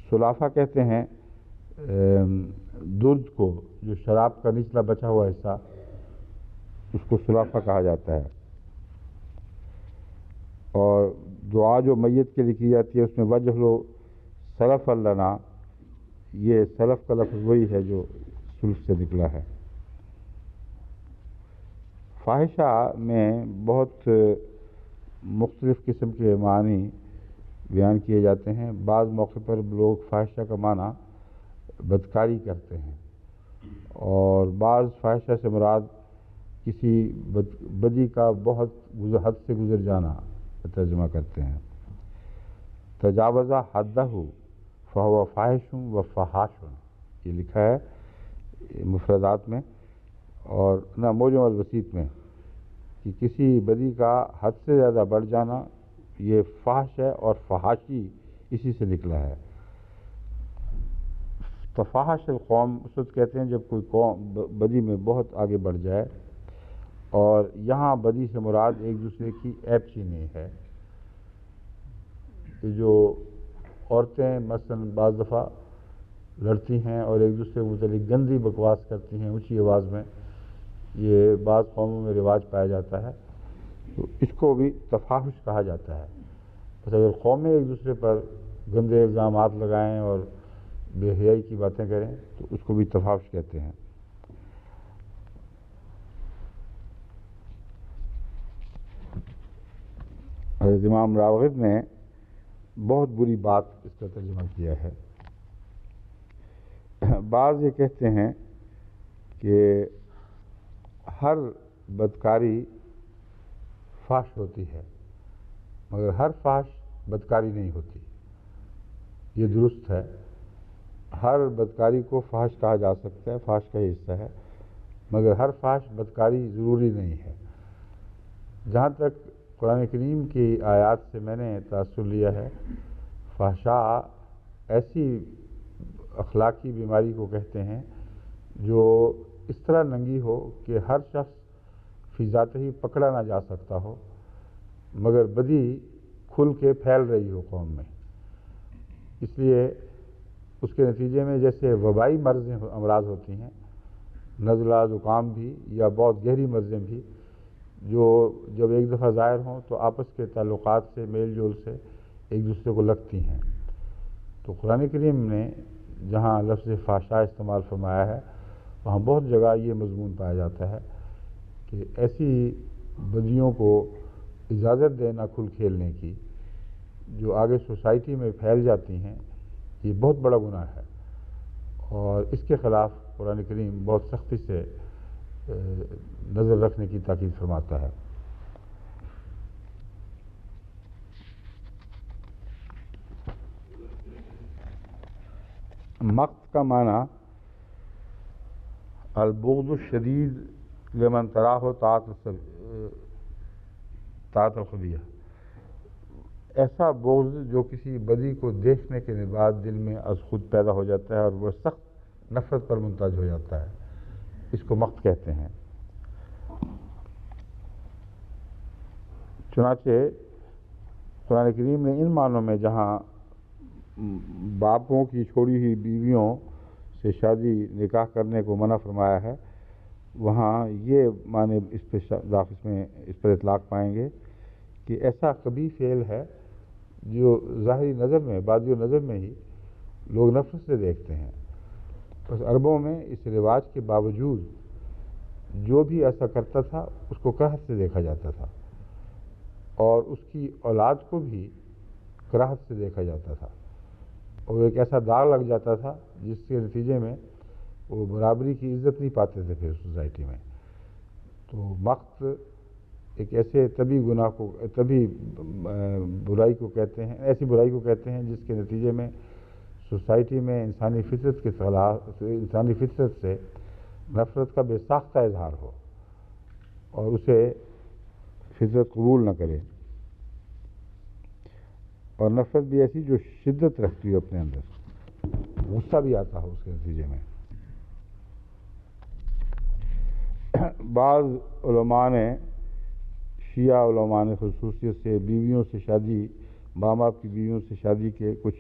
S1: سلافہ کہتے ہیں درد کو، جو شراب کا نچلا بچا ہوا حصہ، اس کو سلافہ کہا جاتا ہے. اور دعا جو میت کے لیے کی جاتی ہے اس میں وجہ لو سلف لنا، یہ سلف کا لفظ وہی ہے جو سلف سے نکلا ہے. فاحشہ میں بہت مختلف قسم کے معنی بیان کیے جاتے ہیں. بعض موقع پر لوگ فاحشہ کا معنی بدکاری کرتے ہیں، اور بعض فاحشہ سے مراد کسی بدی کا بہت حد سے گزر جانا ترجمہ کرتے ہیں. تجاوزہ حدہ فہو فاحش و فحاش، یہ لکھا ہے مفردات میں اور نہ موجم الوسیط میں، کہ کسی بدی کا حد سے زیادہ بڑھ جانا یہ فحش ہے، اور فحاشی اسی سے نکلا ہے. ففاحش القوم اس وقت کہتے ہیں جب کوئی قوم بدی میں بہت آگے بڑھ جائے، اور یہاں بدی سے مراد ایک دوسرے کی عیب چینی ہے. کہ جو عورتیں مثلاً بعض دفعہ لڑتی ہیں اور ایک دوسرے کے متعلق گندی بکواس کرتی ہیں اونچی آواز میں، یہ بعض قوموں میں رواج پایا جاتا ہے، تو اس کو بھی تفاحش کہا جاتا ہے. بس اگر قومیں ایک دوسرے پر گندے الزامات لگائیں اور بے حیائی کی باتیں کریں تو اس کو بھی تفاحش کہتے ہیں. حضرت امام راغب نے بہت بری بات اس کا ترجمہ کیا ہے. بعض یہ کہتے ہیں کہ ہر بدکاری فحش ہوتی ہے، مگر ہر فحش بدکاری نہیں ہوتی. یہ درست ہے، ہر بدکاری کو فحش کہا جا سکتا ہے، فحش کا ہی حصہ ہے، مگر ہر فحش بدکاری ضروری نہیں ہے. جہاں تک قرآن کریم کی آیات سے میں نے تاثر لیا ہے، فحشاء ایسی اخلاقی بیماری کو کہتے ہیں جو اس طرح ننگی ہو کہ ہر شخص فی ذاتہ ہی پکڑا نہ جا سکتا ہو، مگر بدی کھل کے پھیل رہی ہو قوم میں. اس لیے اس کے نتیجے میں جیسے وبائی امراض ہوتی ہیں، نزلہ زکام بھی، یا بہت گہری مرضیں بھی، جو جب ایک دفعہ ظاہر ہوں تو آپس کے تعلقات سے میل جول سے ایک دوسرے کو لگتی ہیں. تو قرآن کریم نے جہاں لفظ فحشاء استعمال فرمایا ہے وہاں بہت جگہ یہ مضمون پایا جاتا ہے کہ ایسی بدیوں کو اجازت دینا کھل کھیلنے کی جو آگے سوسائٹی میں پھیل جاتی ہیں، یہ بہت بڑا گناہ ہے، اور اس کے خلاف قرآن کریم بہت سختی سے نظر رکھنے کی تاکید فرماتا ہے. مقت کا معنی البغض الشدید لمن تراہ طاعت الخبیہ، ایسا بغض جو کسی بدی کو دیکھنے کے بعد دل میں از خود پیدا ہو جاتا ہے اور وہ سخت نفرت پر منتج ہو جاتا ہے، اس کو مقت کہتے ہیں. چنانچہ قرآن کریم نے ان معنوں میں جہاں باپوں کی چھوڑی ہوئی بیویوں سے شادی نکاح کرنے کو منع فرمایا ہے، وہاں یہ معنی اس پر اطلاق پائیں گے کہ ایسا کبھی فعل ہے جو ظاہری نظر میں، بادی نظر میں ہی لوگ نفرت سے دیکھتے ہیں. بس عربوں میں اس رواج کے باوجود جو بھی ایسا کرتا تھا اس کو کراہت سے دیکھا جاتا تھا، اور اس کی اولاد کو بھی کراہت سے دیکھا جاتا تھا، اور ایک ایسا داغ لگ جاتا تھا جس کے نتیجے میں وہ برابری کی عزت نہیں پاتے تھے پھر سوسائٹی میں. تو مقت ایک ایسے طبی گناہ کو، طبی برائی کو کہتے ہیں، ایسی برائی کو کہتے ہیں جس کے نتیجے میں سوسائٹی میں انسانی فطرت کے خلاف، انسانی فطرت سے نفرت کا بے ساختہ اظہار ہو اور اسے فطرت قبول نہ کرے، اور نفرت بھی ایسی جو شدت رکھتی ہو اپنے اندر، غصہ بھی آتا ہو اس کے نتیجے میں۔ بعض علماء نے، شیعہ علماء نے خصوصیت سے بیویوں سے شادی، ماں باپ کی بیویوں سے شادی کے کچھ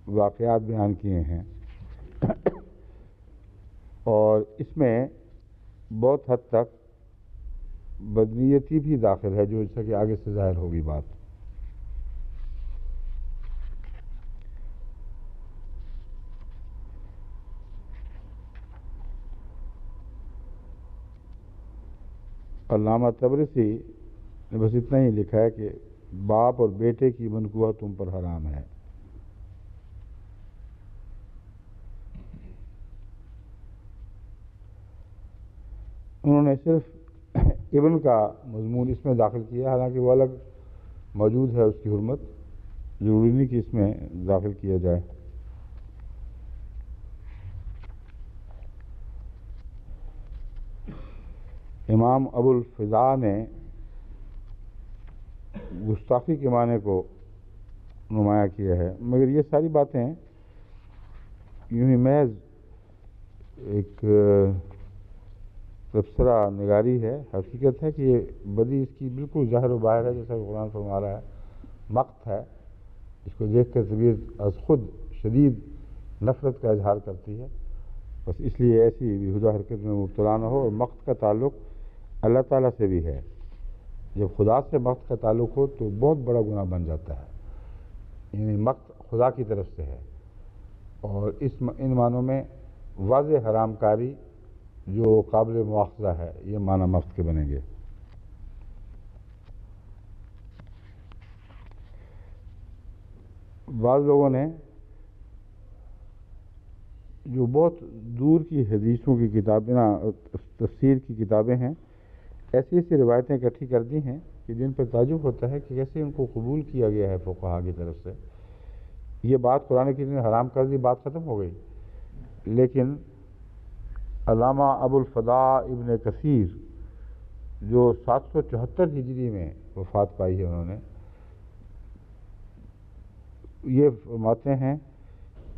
S1: واقعات بیان کیے ہیں، اور اس میں بہت حد تک بدنیتی بھی داخل ہے، جو جیسا کہ آگے سے ظاہر ہوگی بات۔ علامہ طبرسی نے بس اتنا ہی لکھا ہے کہ باپ اور بیٹے کی منقوہ تم پر حرام ہے۔ انہوں نے صرف ابن کا مضمون اس میں داخل کیا، حالانکہ وہ الگ موجود ہے، اس کی حرمت ضروری نہیں کہ اس میں داخل کیا جائے۔ امام ابو الفضاء نے گستاخی کے معنی کو نمایاں کیا ہے، مگر یہ ساری باتیں یوں ہی محض ایک تبصرہ نگاری ہے۔ حقیقت ہے کہ یہ بدی اس کی بالکل ظاہر و باہر ہے، جیسا کہ قرآن فرما رہا ہے، مقت ہے، اس کو دیکھ کر طبیعت از خود شدید نفرت کا اظہار کرتی ہے، بس اس لیے ایسی بیہودہ حرکت میں مبتلا نہ ہو۔ اور مقت کا تعلق اللہ تعالیٰ سے بھی ہے، جب خدا سے مقت کا تعلق ہو تو بہت بڑا گناہ بن جاتا ہے، یعنی مقت خدا کی طرف سے ہے، اور ان معنوں میں واضح حرام کاری جو قابل مواخذہ ہے، یہ معنی مقت کے بنیں گے۔ بعض لوگوں نے جو بہت دور کی حدیثوں کی کتابیں، تفسیر کی کتابیں ہیں، ایسی ایسی روایتیں اکٹھی کر دی ہیں کہ جن پر تعجب ہوتا ہے کہ کیسے ان کو قبول کیا گیا ہے فقہا کی طرف سے۔ یہ بات قرآن کی نے حرام کر دی، بات ختم ہو گئی، لیکن علامہ ابو الفضاء ابن کثیر جو 774 ہجری میں وفات پائی ہے، انہوں نے یہ فرماتے ہیں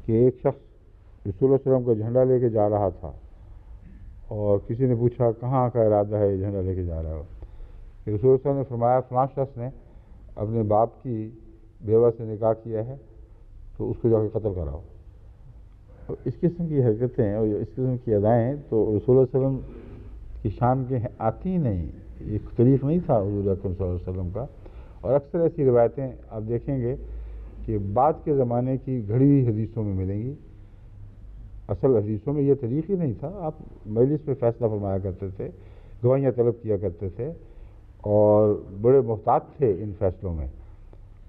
S1: کہ ایک شخص رسول اللہ علیہ وسلم کا جھنڈا لے کے جا رہا تھا، اور کسی نے پوچھا کہاں کا ارادہ ہے، یہ جھنڈا لے کے جا رہا ہو؟ کہ رسول اللہ علیہ وسلم نے فرمایا فلاں شخص نے اپنے باپ کی بیوہ سے نکاح کیا ہے، تو اس کو جا کے قتل کراؤ۔ اس قسم کی حرکتیں اور اس قسم کی ادائیں تو رسول اللہ علیہ وسلم کی شان کے آتی ہی نہیں، ایک طریق نہیں تھا حضور اکرم صلی اللہ علیہ وسلم کا۔ اور اکثر ایسی روایتیں آپ دیکھیں گے کہ بعد کے زمانے کی گھڑی ہوئی حدیثوں میں ملیں گی، اصل حدیثوں میں یہ طریق ہی نہیں تھا۔ آپ مجلس میں فیصلہ فرمایا کرتے تھے، گواہیاں طلب کیا کرتے تھے، اور بڑے محتاط تھے ان فیصلوں میں،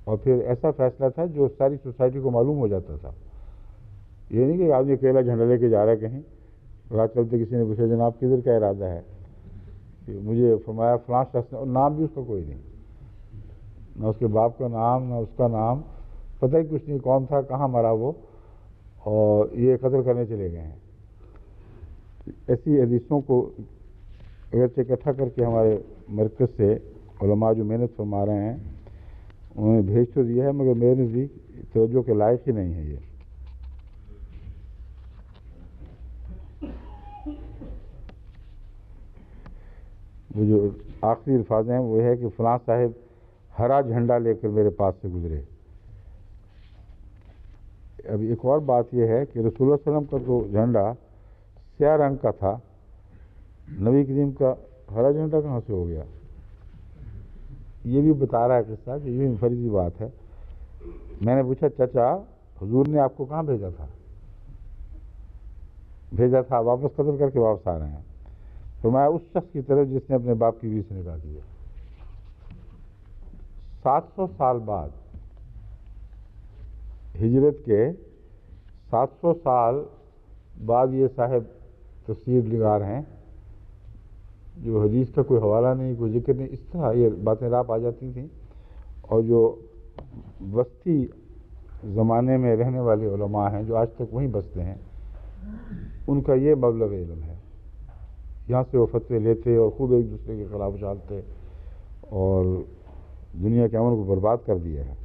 S1: اور پھر ایسا فیصلہ تھا جو ساری سوسائٹی کو معلوم ہو جاتا تھا۔ یہ نہیں کہ آدمی اکیلا جھنڈا لے کے جا رہا ہے کہیں، رات چلتے کسی نے پوچھا جناب کدھر کا ارادہ ہے، کہ مجھے فرمایا فلاں شخص نے، اور نام بھی اس کا کوئی نہیں، نہ اس کے باپ کا نام نہ اس کا نام، پتہ ہی کچھ نہیں کون تھا، کہاں مرا وہ، اور یہ قتل کرنے چلے گئے ہیں۔ ایسی حدیثوں کو اگرچہ اکٹھا کر کے ہمارے مرکز سے علماء جو محنت فرما رہے ہیں انہوں نے بھیج تو دیا ہے، مگر میرے نزدیک توجہ کے لائق ہی نہیں ہے یہ۔ وہ جو آخری الفاظ ہیں وہ ہے کہ فلاں صاحب ہرا جھنڈا لے کر میرے پاس سے گزرے۔ اب ایک اور بات یہ ہے کہ رسول اللہ صلی اللہ علیہ وسلم کا جو جھنڈا سیاہ رنگ کا تھا، نبی کریم کا ہرا جھنڈا کہاں سے ہو گیا؟ یہ بھی بتا رہا ہے قصہ کہ یہ انفرادی بات ہے۔ میں نے پوچھا چچا حضور نے آپ کو کہاں بھیجا تھا؟ بھیجا تھا واپس قتل کر کے واپس آ رہے ہیں۔ فرمایا اس شخص کی طرف جس نے اپنے باپ کی بیوی سے نکاح کیا۔ 700 سال بعد، ہجرت کے 700 سال بعد یہ صاحب تفسیر نگار ہیں جو حدیث کا کوئی حوالہ نہیں، کوئی ذکر نہیں، اس طرح یہ باتیں راپ آ جاتی تھیں، اور جو وسطی زمانے میں رہنے والے علماء ہیں جو آج تک وہیں بستے ہیں، ان کا یہ مبلغ علم ہے. یہاں سے وہ فتوے لیتے اور خوب ایک دوسرے کے خلاف اچھالتے اور دنیا کے امن کو برباد کر دیا ہے.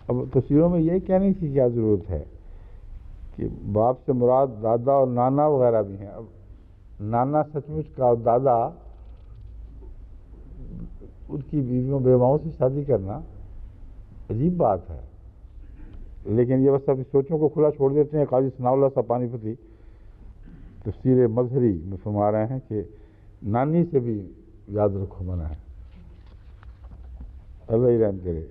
S1: اب تصویروں میں یہ کہنے کی کیا ضرورت ہے کہ باپ سے مراد دادا اور نانا وغیرہ بھی ہیں. اب نانا سچ مچ کا، اور دادا ان کی بیویوں بیواؤں سے شادی کرنا عجیب بات ہے. لیکن یہ بس اپنی سوچوں کو کھلا چھوڑ دیتے ہیں. قاضی ثناء اللہ صاحب پانی پتی تفسیر مظہری میں فرما رہے ہیں کہ نانی سے بھی یاد رکھو منع ہے. اللہ ہی رحم کرے.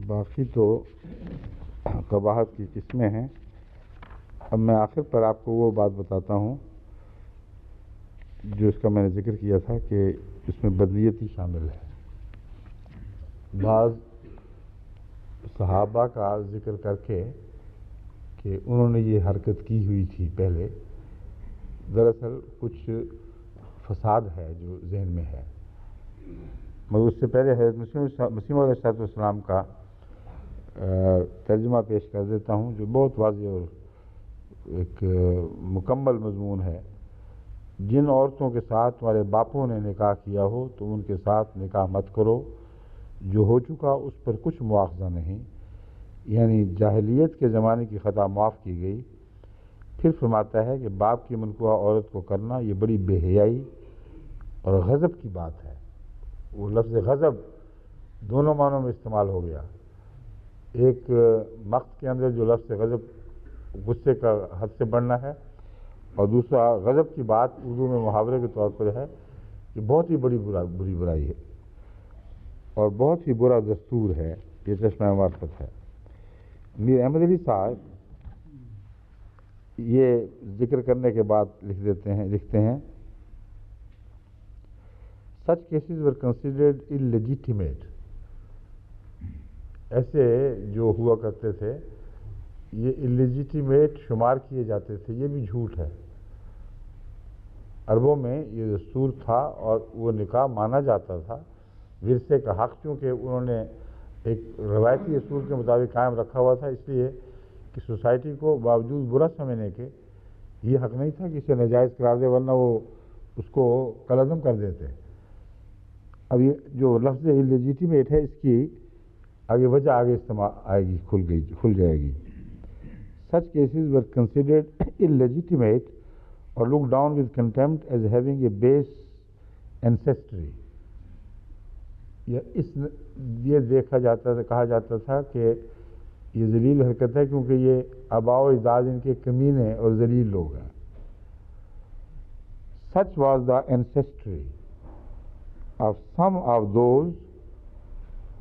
S1: باقی تو قباحت کی قسمیں ہیں. اب میں آخر پر آپ کو وہ بات بتاتا ہوں جو اس کا میں نے ذکر کیا تھا کہ اس میں بدنیتی شامل ہے. بعض صحابہ کا ذکر کر کے کہ انہوں نے یہ حرکت کی ہوئی تھی پہلے، دراصل کچھ فساد ہے جو ذہن میں ہے. مگر اس سے پہلے حضرت مسیم علیہ السلام کا ترجمہ پیش کر دیتا ہوں جو بہت واضح اور ایک مکمل مضمون ہے. جن عورتوں کے ساتھ تمہارے باپوں نے نکاح کیا ہو تم ان کے ساتھ نکاح مت کرو، جو ہو چکا اس پر کچھ مواخذہ نہیں. یعنی جاہلیت کے زمانے کی خطا معاف کی گئی. پھر فرماتا ہے کہ باپ کی منقوہ عورت کو کرنا یہ بڑی بے حیائی اور غضب کی بات ہے. وہ لفظ غضب دونوں معنوں میں استعمال ہو گیا. ایک مقت کے اندر جو لفظ غضب غصے کا حد سے بڑھنا ہے، اور دوسرا غضب کی بات اردو میں محاورے کے طور پر ہے کہ بہت ہی بڑی برائی ہے اور بہت ہی برا دستور ہے. یہ چشمہ معرفت ہے. میر احمد علی صاحب یہ ذکر کرنے کے بعد لکھتے ہیں such cases were considered illegitimate. ایسے جو ہوا کرتے تھے یہ illegitimate شمار کیے جاتے تھے. یہ بھی جھوٹ ہے. عربوں میں یہ دستور تھا اور وہ نکاح مانا جاتا تھا. ورثے کا حق چونکہ انہوں نے ایک روایتی اصول کے مطابق قائم رکھا ہوا تھا، اس لیے کہ سوسائٹی کو باوجود برا سمجھنے کے یہ حق نہیں تھا کہ اسے ناجائز قرار دے، ورنہ وہ اس کو کالعدم کر دیتے. اب یہ جو لفظ illegitimate ہے اس کی آگے وجہ استعمال آئے گی، کھل جائے گی. Such cases were considered illegitimate or looked down with contempt as having a base ancestry. یہ کہا جاتا تھا کہ یہ ذلیل حرکت ہے کیونکہ یہ آباء و اجداد ان کے کمینے اور ذلیل لوگ ہیں. Such was the ancestry of some of those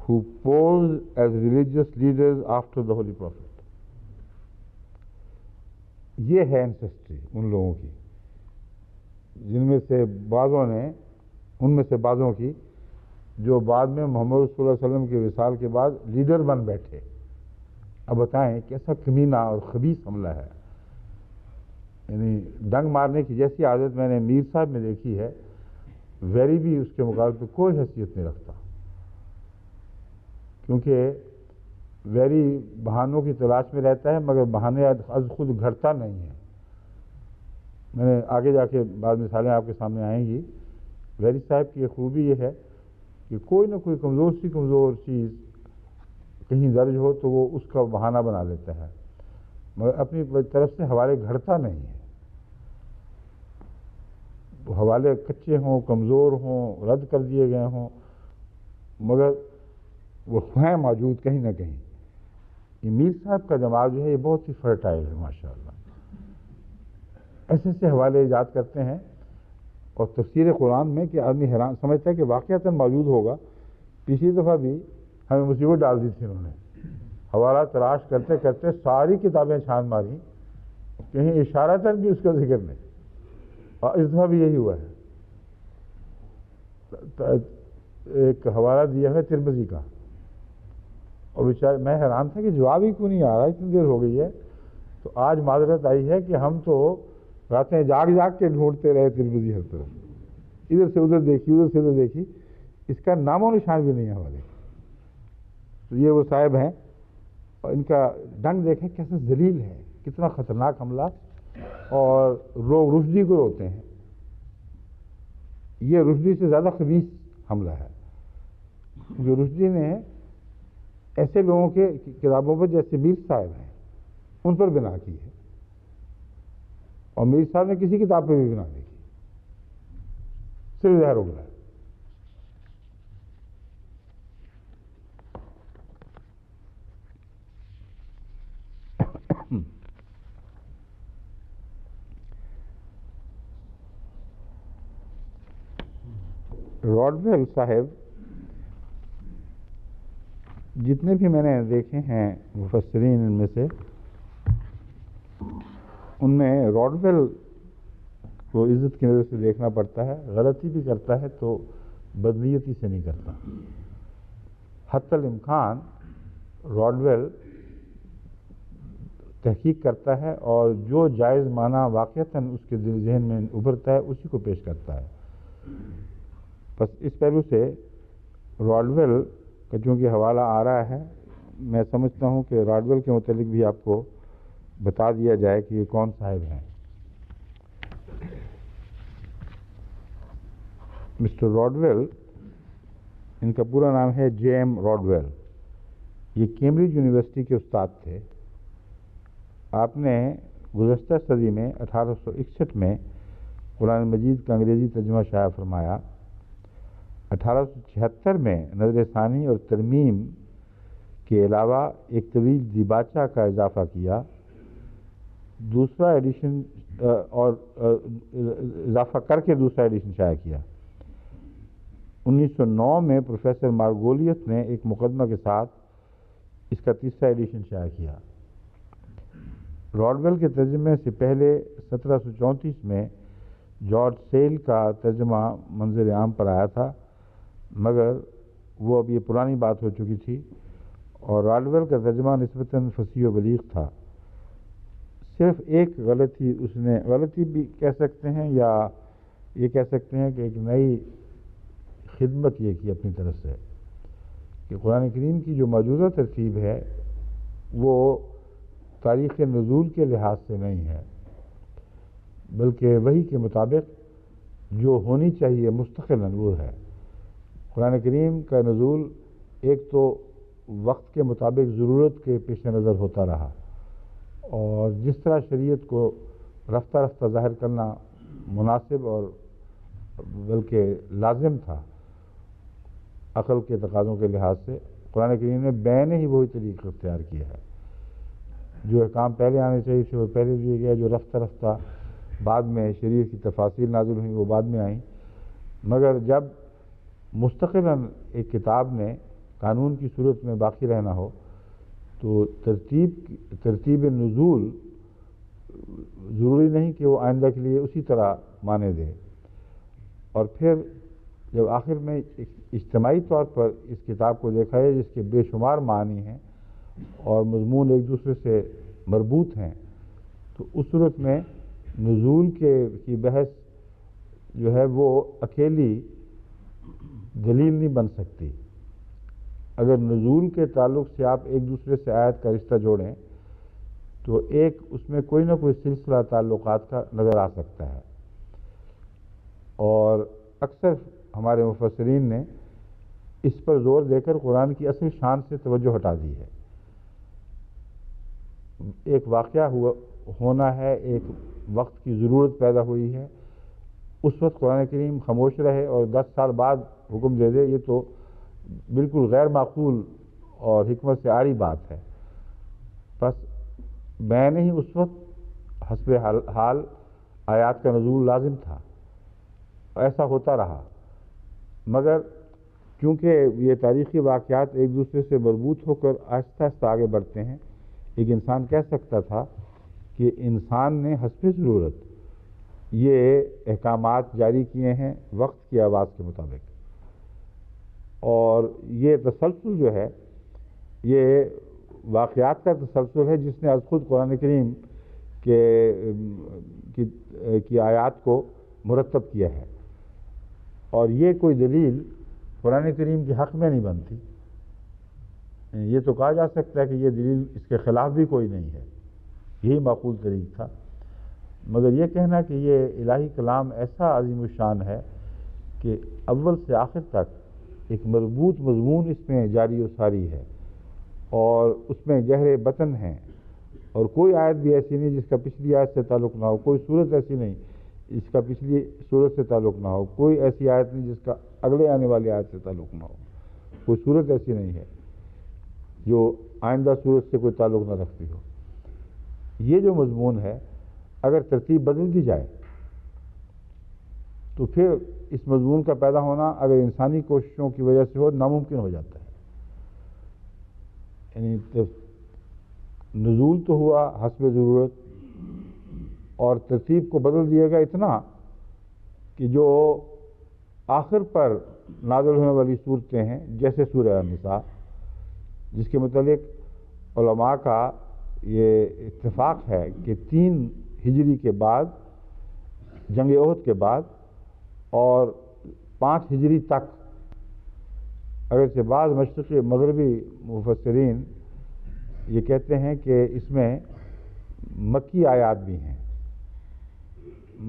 S1: who posed as religious leaders after the Holy Prophet. یہ ہے ancestry ان لوگوں کی جن میں سے بعضوں کی جو بعد میں محمد صلی اللہ علیہ وسلم کے وصال کے بعد لیڈر بن بیٹھے. اب بتائیں کیسا کمینہ اور خبیث حملہ ہے. یعنی ڈنگ مارنے کی جیسی عادت میں نے میر صاحب میں دیکھی ہے. ویری بھی اس کے مقابلے پہ کوئی حیثیت نہیں رکھتا، کیونکہ ویری بہانوں کی تلاش میں رہتا ہے مگر بہانے از خود گھٹتا نہیں ہے. میں نے آگے جا کے بعض مثالیں آپ کے سامنے آئیں گی. ویری صاحب کی خوبی یہ ہے کہ کوئی نہ کوئی کمزور چیز کہیں درج ہو تو وہ اس کا بہانہ بنا لیتا ہے، مگر اپنی طرف سے حوالے گھڑتا نہیں ہے. حوالے کچے ہوں، کمزور ہوں، رد کر دیے گئے ہوں، مگر وہ ہیں موجود کہیں نہ کہیں. یہ میر صاحب کا دماغ جو ہے یہ بہت ہی فرٹائل ہے ماشاءاللہ. ایسے حوالے ایجاد کرتے ہیں اور تفسیر قرآن میں کہ آدمی حیران سمجھتا ہے کہ واقعتاً موجود ہوگا. پچھلی دفعہ بھی ہمیں مصیبت ڈال دی تھی انہوں نے. حوالہ تلاش کرتے کرتے ساری کتابیں چھان ماری، کہیں اشارتاً بھی اس کا ذکر نہیں. اور اس دفعہ بھی یہی ہوا ہے. ایک حوالہ دیا ہے ترمذی کا، اور بیچارے میں حیران تھا کہ جواب ہی کیوں نہیں آ رہا، اتنی دیر ہو گئی ہے. تو آج معذرت آئی ہے کہ ہم تو راتیں جاگ جاگ کے ڈھونڈتے رہے ترمذی ہر طرف، ادھر سے ادھر دیکھی، ادھر سے ادھر دیکھی، اس کا نام و نشان بھی نہیں ہے ہمارے۔ تو یہ وہ صاحب ہیں، اور ان کا ڈنگ دیکھیں کیسے ذلیل ہے، کتنا خطرناک حملہ، اور لوگ رشدی کو روتے ہیں۔ یہ رشدی سے زیادہ خبیث حملہ ہے، کیونکہ رشدی نے ایسے لوگوں کے کتابوں پر جیسے میر صاحب ہیں ان پر بنا کی ہے، اور میر صاحب نے کسی کتاب پہ بھی بنا نہیں کی، صرف زہر اگلا ہے۔ راڈویل صاحب جتنے بھی میں نے دیکھے ہیں مفسرین، ان میں سے ان میں راڈویل کو عزت کی نظر سے دیکھنا پڑتا ہے، غلطی بھی کرتا ہے تو بدنیتی سے نہیں کرتا۔ حتی الامکان راڈویل تحقیق کرتا ہے اور جو جائز معنی واقعتاً اس کے ذہن میں ابھرتا ہے اسی کو پیش کرتا ہے۔ بس اس پہلو سے راڈویل کا چونکہ حوالہ آ رہا ہے، میں سمجھتا ہوں کہ راڈویل کے متعلق بھی آپ کو بتا دیا جائے کہ یہ کون صاحب ہیں۔ مسٹر راڈویل، ان کا پورا نام ہے جے ایم راڈویل، یہ کیمبرج یونیورسٹی کے استاد تھے۔ آپ نے گزشتہ صدی میں 1861 میں قرآن مجید کا انگریزی ترجمہ شائع فرمایا، 1876 میں نظر ثانی اور ترمیم کے علاوہ ایک طویل دیباچہ کا اضافہ کیا، دوسرا ایڈیشن اور اضافہ کر کے دوسرا ایڈیشن شائع کیا۔ 1909 میں پروفیسر مارگولیس نے ایک مقدمہ کے ساتھ اس کا تیسرا ایڈیشن شائع کیا۔ راڈویل کے ترجمے سے پہلے 1734 میں جارج سیل کا ترجمہ منظر عام پر آیا تھا، مگر وہ اب یہ پرانی بات ہو چکی تھی، اور راڈویل کا ترجمہ نسبتاً فصیح و بلیغ تھا۔ صرف ایک غلطی، اس نے غلطی بھی کہہ سکتے ہیں یا یہ کہہ سکتے ہیں کہ ایک نئی خدمت یہ کی اپنی طرف سے کہ قرآن کریم کی جو موجودہ ترتیب ہے وہ تاریخ نزول کے لحاظ سے نہیں ہے، بلکہ وحی کے مطابق جو ہونی چاہیے مستقلاً وہ ہے۔ قرآن کریم کا نزول ایک تو وقت کے مطابق ضرورت کے پیش نظر ہوتا رہا، اور جس طرح شریعت کو رفتہ رفتہ ظاہر کرنا مناسب اور بلکہ لازم تھا عقل کے تقاضوں کے لحاظ سے، قرآن کریم نے بین ہی وہی طریقہ اختیار کیا ہے۔ جو احکام پہلے آنے چاہیے تھے وہ پہلے دیے گئے، جو رفتہ رفتہ بعد میں شریعت کی تفاصیل نازل ہوئیں وہ بعد میں آئیں، مگر جب مستقلاً ایک کتاب نے قانون کی صورت میں باقی رہنا ہو تو ترتیب نزول ضروری نہیں کہ وہ آئندہ کے لیے اسی طرح معنی دے۔ اور پھر جب آخر میں اجتماعی طور پر اس کتاب کو دیکھا ہے جس کے بے شمار معنی ہیں اور مضمون ایک دوسرے سے مربوط ہیں، تو اس صورت میں نزول کی بحث جو ہے وہ اکیلی دلیل نہیں بن سکتی۔ اگر نزول کے تعلق سے آپ ایک دوسرے سے آیت کا رشتہ جوڑیں تو ایک اس میں کوئی نہ کوئی سلسلہ تعلقات کا نظر آ سکتا ہے، اور اکثر ہمارے مفسرین نے اس پر زور دے کر قرآن کی اصل شان سے توجہ ہٹا دی ہے۔ ایک واقعہ ہونا ہے، ایک وقت کی ضرورت پیدا ہوئی ہے، اس وقت قرآن کریم خاموش رہے اور 10 سال بعد حکم دے دے، یہ تو بالکل غیر معقول اور حکمت سے عاری بات ہے۔ بس میں نے ہی اس وقت حسب حال آیات کا نزول لازم تھا، ایسا ہوتا رہا، مگر چونکہ یہ تاریخی واقعات ایک دوسرے سے مربوط ہو کر آہستہ آہستہ آگے بڑھتے ہیں، ایک انسان کہہ سکتا تھا کہ انسان نے حسب ضرورت یہ احکامات جاری کیے ہیں وقت کی آواز کے مطابق، اور یہ تسلسل جو ہے یہ واقعات کا تسلسل ہے جس نے از خود قرآن کریم کی آیات کو مرتب کیا ہے، اور یہ کوئی دلیل قرآن کریم کے حق میں نہیں بنتی۔ یہ تو کہا جا سکتا ہے کہ یہ دلیل اس کے خلاف بھی کوئی نہیں ہے، یہی معقول طریق تھا، مگر یہ کہنا کہ یہ الہی کلام ایسا عظیم الشان ہے کہ اول سے آخر تک ایک مربوط مضمون اس میں جاری و ساری ہے، اور اس میں گہرے بطن ہیں، اور کوئی آیت بھی ایسی نہیں جس کا پچھلی آیت سے تعلق نہ ہو، کوئی صورت ایسی نہیں جس کا پچھلی صورت سے تعلق نہ ہو، کوئی ایسی آیت نہیں جس کا اگلے آنے والی آیت سے تعلق نہ ہو، کوئی صورت ایسی نہیں ہے جو آئندہ صورت سے کوئی تعلق نہ رکھتی ہو۔ یہ جو مضمون ہے اگر ترتیب بدل دی جائے تو پھر اس مضمون کا پیدا ہونا اگر انسانی کوششوں کی وجہ سے ہو ناممکن ہو جاتا ہے۔ یعنی نزول تو ہوا حسب ضرورت، اور ترتیب کو بدل دیا گیا اتنا کہ جو آخر پر نازل ہونے والی صورتیں ہیں جیسے سورہ النساء، جس کے متعلق علماء کا یہ اتفاق ہے کہ 3 ہجری کے بعد، جنگ احد کے بعد، اور 5 ہجری تک، اگرچہ بعض مشرقی مغربی مفسرین یہ کہتے ہیں کہ اس میں مکی آیات بھی ہیں،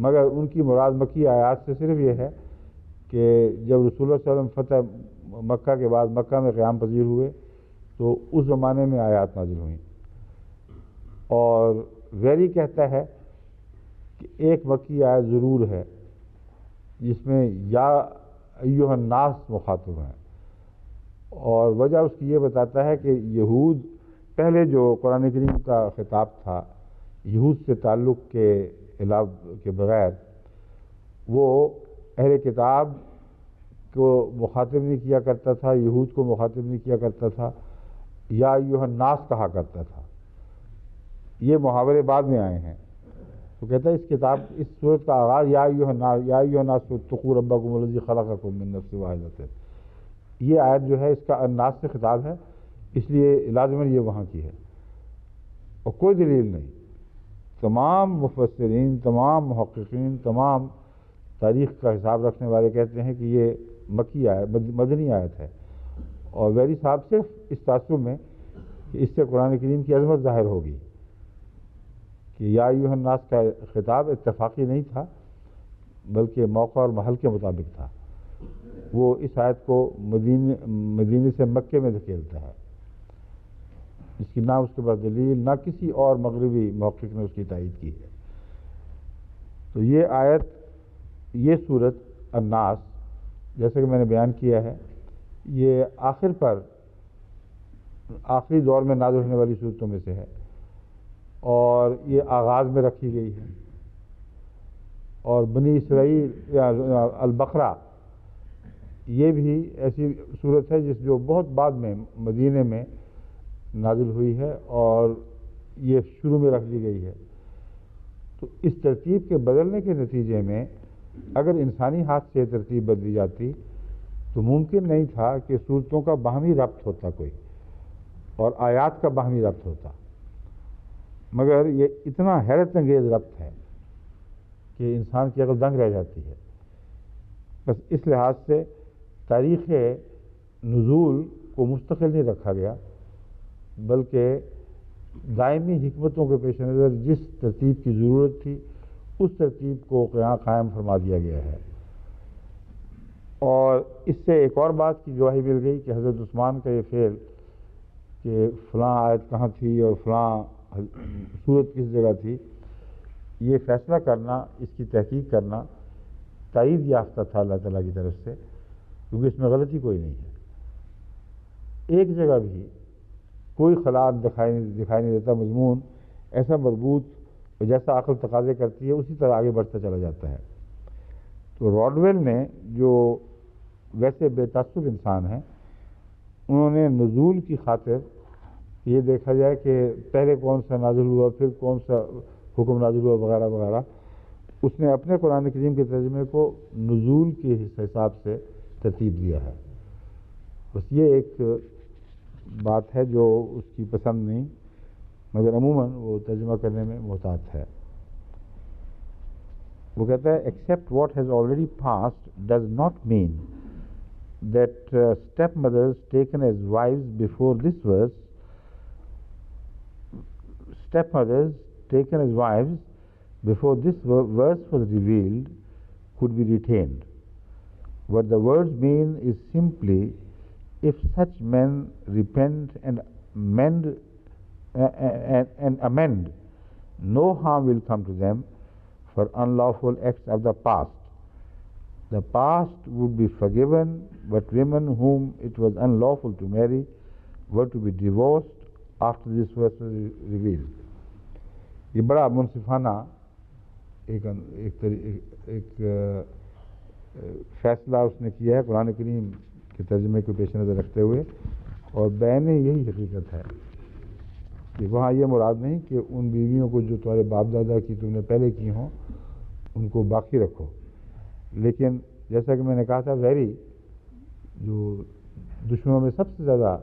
S1: مگر ان کی مراد مکی آیات سے صرف یہ ہے کہ جب رسول اللہ صلی اللہ علیہ وسلم فتح مکہ کے بعد مکہ میں قیام پذیر ہوئے تو اس زمانے میں آیات نازل ہوئیں، اور غیری کہتا ہے کہ ایک مکی آیت ضرور ہے جس میں یا ایھا الناس مخاطب ہیں، اور وجہ اس کی یہ بتاتا ہے کہ یہود پہلے جو قرآن کریم کا خطاب تھا یہود سے تعلق کے علاوہ کے بغیر، وہ اہل کتاب کو مخاطب نہیں کیا کرتا تھا، یہود کو مخاطب نہیں کیا کرتا تھا، یا ایھا الناس کہا کرتا تھا۔ یہ محاورے بعد میں آئے ہیں، تو کہتا ہے اس کتاب اس سورت کا آغاز یا ایھا الناس اتقوا ربکم الذی خلقکم من نفس واحدۃ، یہ آیت جو ہے اس کا الناس سے خطاب ہے، اس لیے لازماً یہ وہاں کی ہے، اور کوئی دلیل نہیں۔ تمام مفسرین، تمام محققین، تمام تاریخ کا حساب رکھنے والے کہتے ہیں کہ یہ مکی آیت، مدنی آیت ہے، اور ویری صاحب صرف اس تعصب میں کہ اس سے قرآن کریم کی عظمت ظاہر ہوگی کہ یا ایھا الناس کا خطاب اتفاقی نہیں تھا بلکہ موقع اور محل کے مطابق تھا، وہ اس آیت کو مدینے سے مکے میں دھکیلتا ہے، اس کی نہ اس کے بعد دلیل نہ کسی اور مغربی محقق نے اس کی تائید کی ہے۔ تو یہ آیت، یہ سورت الناس، جیسے کہ میں نے بیان کیا ہے، یہ آخر پر آخری دور میں نازل ہونے والی صورتوں میں سے ہے، اور یہ آغاز میں رکھی گئی ہے، اور بنی اسرائیل یا البقرہ یہ بھی ایسی صورت ہے جو بہت بعد میں مدینے میں نازل ہوئی ہے، اور یہ شروع میں رکھ دی گئی ہے۔ تو اس ترتیب کے بدلنے کے نتیجے میں اگر انسانی ہاتھ سے ترتیب بدلی جاتی تو ممکن نہیں تھا کہ صورتوں کا باہمی ربط ہوتا کوئی، اور آیات کا باہمی ربط ہوتا، مگر یہ اتنا حیرت انگیز ربط ہے کہ انسان کی عقل دنگ رہ جاتی ہے۔ بس اس لحاظ سے تاریخ نزول کو مستقل نہیں رکھا گیا، بلکہ دائمی حکمتوں کے پیش نظر جس ترتیب کی ضرورت تھی اس ترتیب کو قائم فرما دیا گیا ہے۔ اور اس سے ایک اور بات کی گواہی مل گئی کہ حضرت عثمان کا یہ فعل کہ فلاں آیت کہاں تھی اور فلاں صورت کس جگہ تھی، یہ فیصلہ کرنا، اس کی تحقیق کرنا تائید یافتہ تھا اللہ تعالیٰ کی طرف سے، کیونکہ اس میں غلطی کوئی نہیں ہے۔ ایک جگہ بھی کوئی خلا دکھائی نہیں دیتا، مضمون ایسا مربوط اور جیسا عقل تقاضے کرتی ہے اسی طرح آگے بڑھتا چلا جاتا ہے۔ تو راڈویل نے، جو ویسے بے تعصب انسان ہیں، انہوں نے نزول کی خاطر یہ دیکھا جائے کہ پہلے کون سا نازل ہوا، پھر کون سا حکم نازل ہوا، وغیرہ وغیرہ، اس نے اپنے قرآن کریم کے ترجمے کو نزول کے حساب سے ترتیب دیا ہے۔ بس یہ ایک بات ہے جو اس کی پسند نہیں، مگر عموماً وہ ترجمہ کرنے میں محتاط ہے. وہ کہتا ہے except what has already passed does not mean that stepmothers taken as wives before this verse stepmothers taken as wives before this verse was revealed could be retained. What the words mean is simply, if such men repent and amend, no harm will come to them for unlawful acts of the past. The past would be forgiven, but women whom it was unlawful to marry were to be divorced after this verse was revealed. یہ بڑا منصفانہ ایک فیصلہ اس نے کیا ہے قرآن کریم کے ترجمے کو پیش نظر رکھتے ہوئے، اور بیان یہی حقیقت ہے کہ وہاں یہ مراد نہیں کہ ان بیویوں کو جو تمہارے باپ دادا کی تم نے پہلے کی ہوں ان کو باقی رکھو، لیکن جیسا کہ میں نے کہا تھا ویری جو دشمنوں میں سب سے زیادہ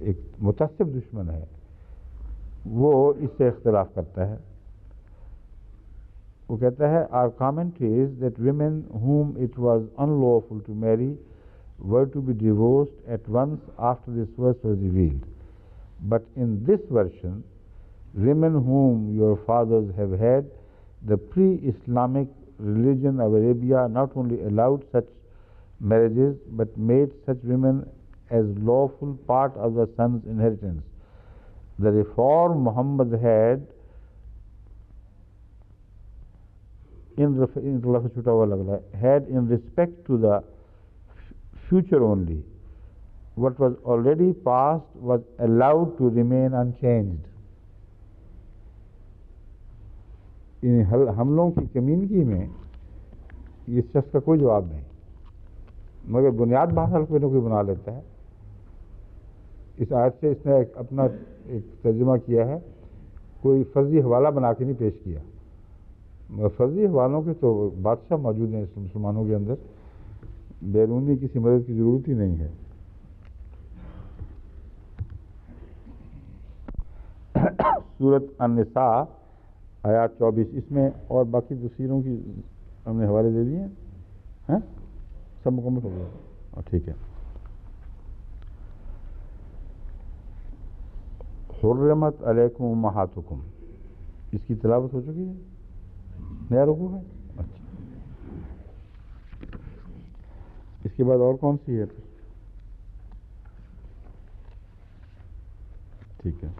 S1: ایک متعصب دشمن ہے وہ اس سے اختلاف کرتا ہے. وہ کہتا ہے our comment is that women whom it was unlawful to marry were to be divorced at once after this verse was revealed. But in this version, women whom your fathers have had, the pre-Islamic religion of Arabia not only allowed such marriages but made such women as lawful part of the son's inheritance. The reform Muhammad had in respect to the future only. What was already past was allowed to remain unchanged. ان حملوں کی کمینگی میں اس شخص کا کوئی جواب نہیں، مگر بنیاد بہرحال کوئی نہ کوئی بنا لیتا ہے. اس آیت سے اس نے اپنا ایک ترجمہ کیا ہے، کوئی فرضی حوالہ بنا کے نہیں پیش کیا. فرضی حوالوں کے تو بادشاہ موجود ہیں مسلمانوں کے اندر، بیرونی کسی مدد کی ضرورت ہی نہیں ہے. سورۃ النساء آیات 24، اس میں اور باقی تفسیروں کی ہم نے حوالے دے دیے ہیں، سب مکمل ہو گیا. ٹھیک ہے. حرمت علیکم امہاتکم، اس کی تلاوت ہو چکی ہے، نیا رکوع ہے. اچھا، اس کے بعد اور کون سی ہے؟ ٹھیک ہے.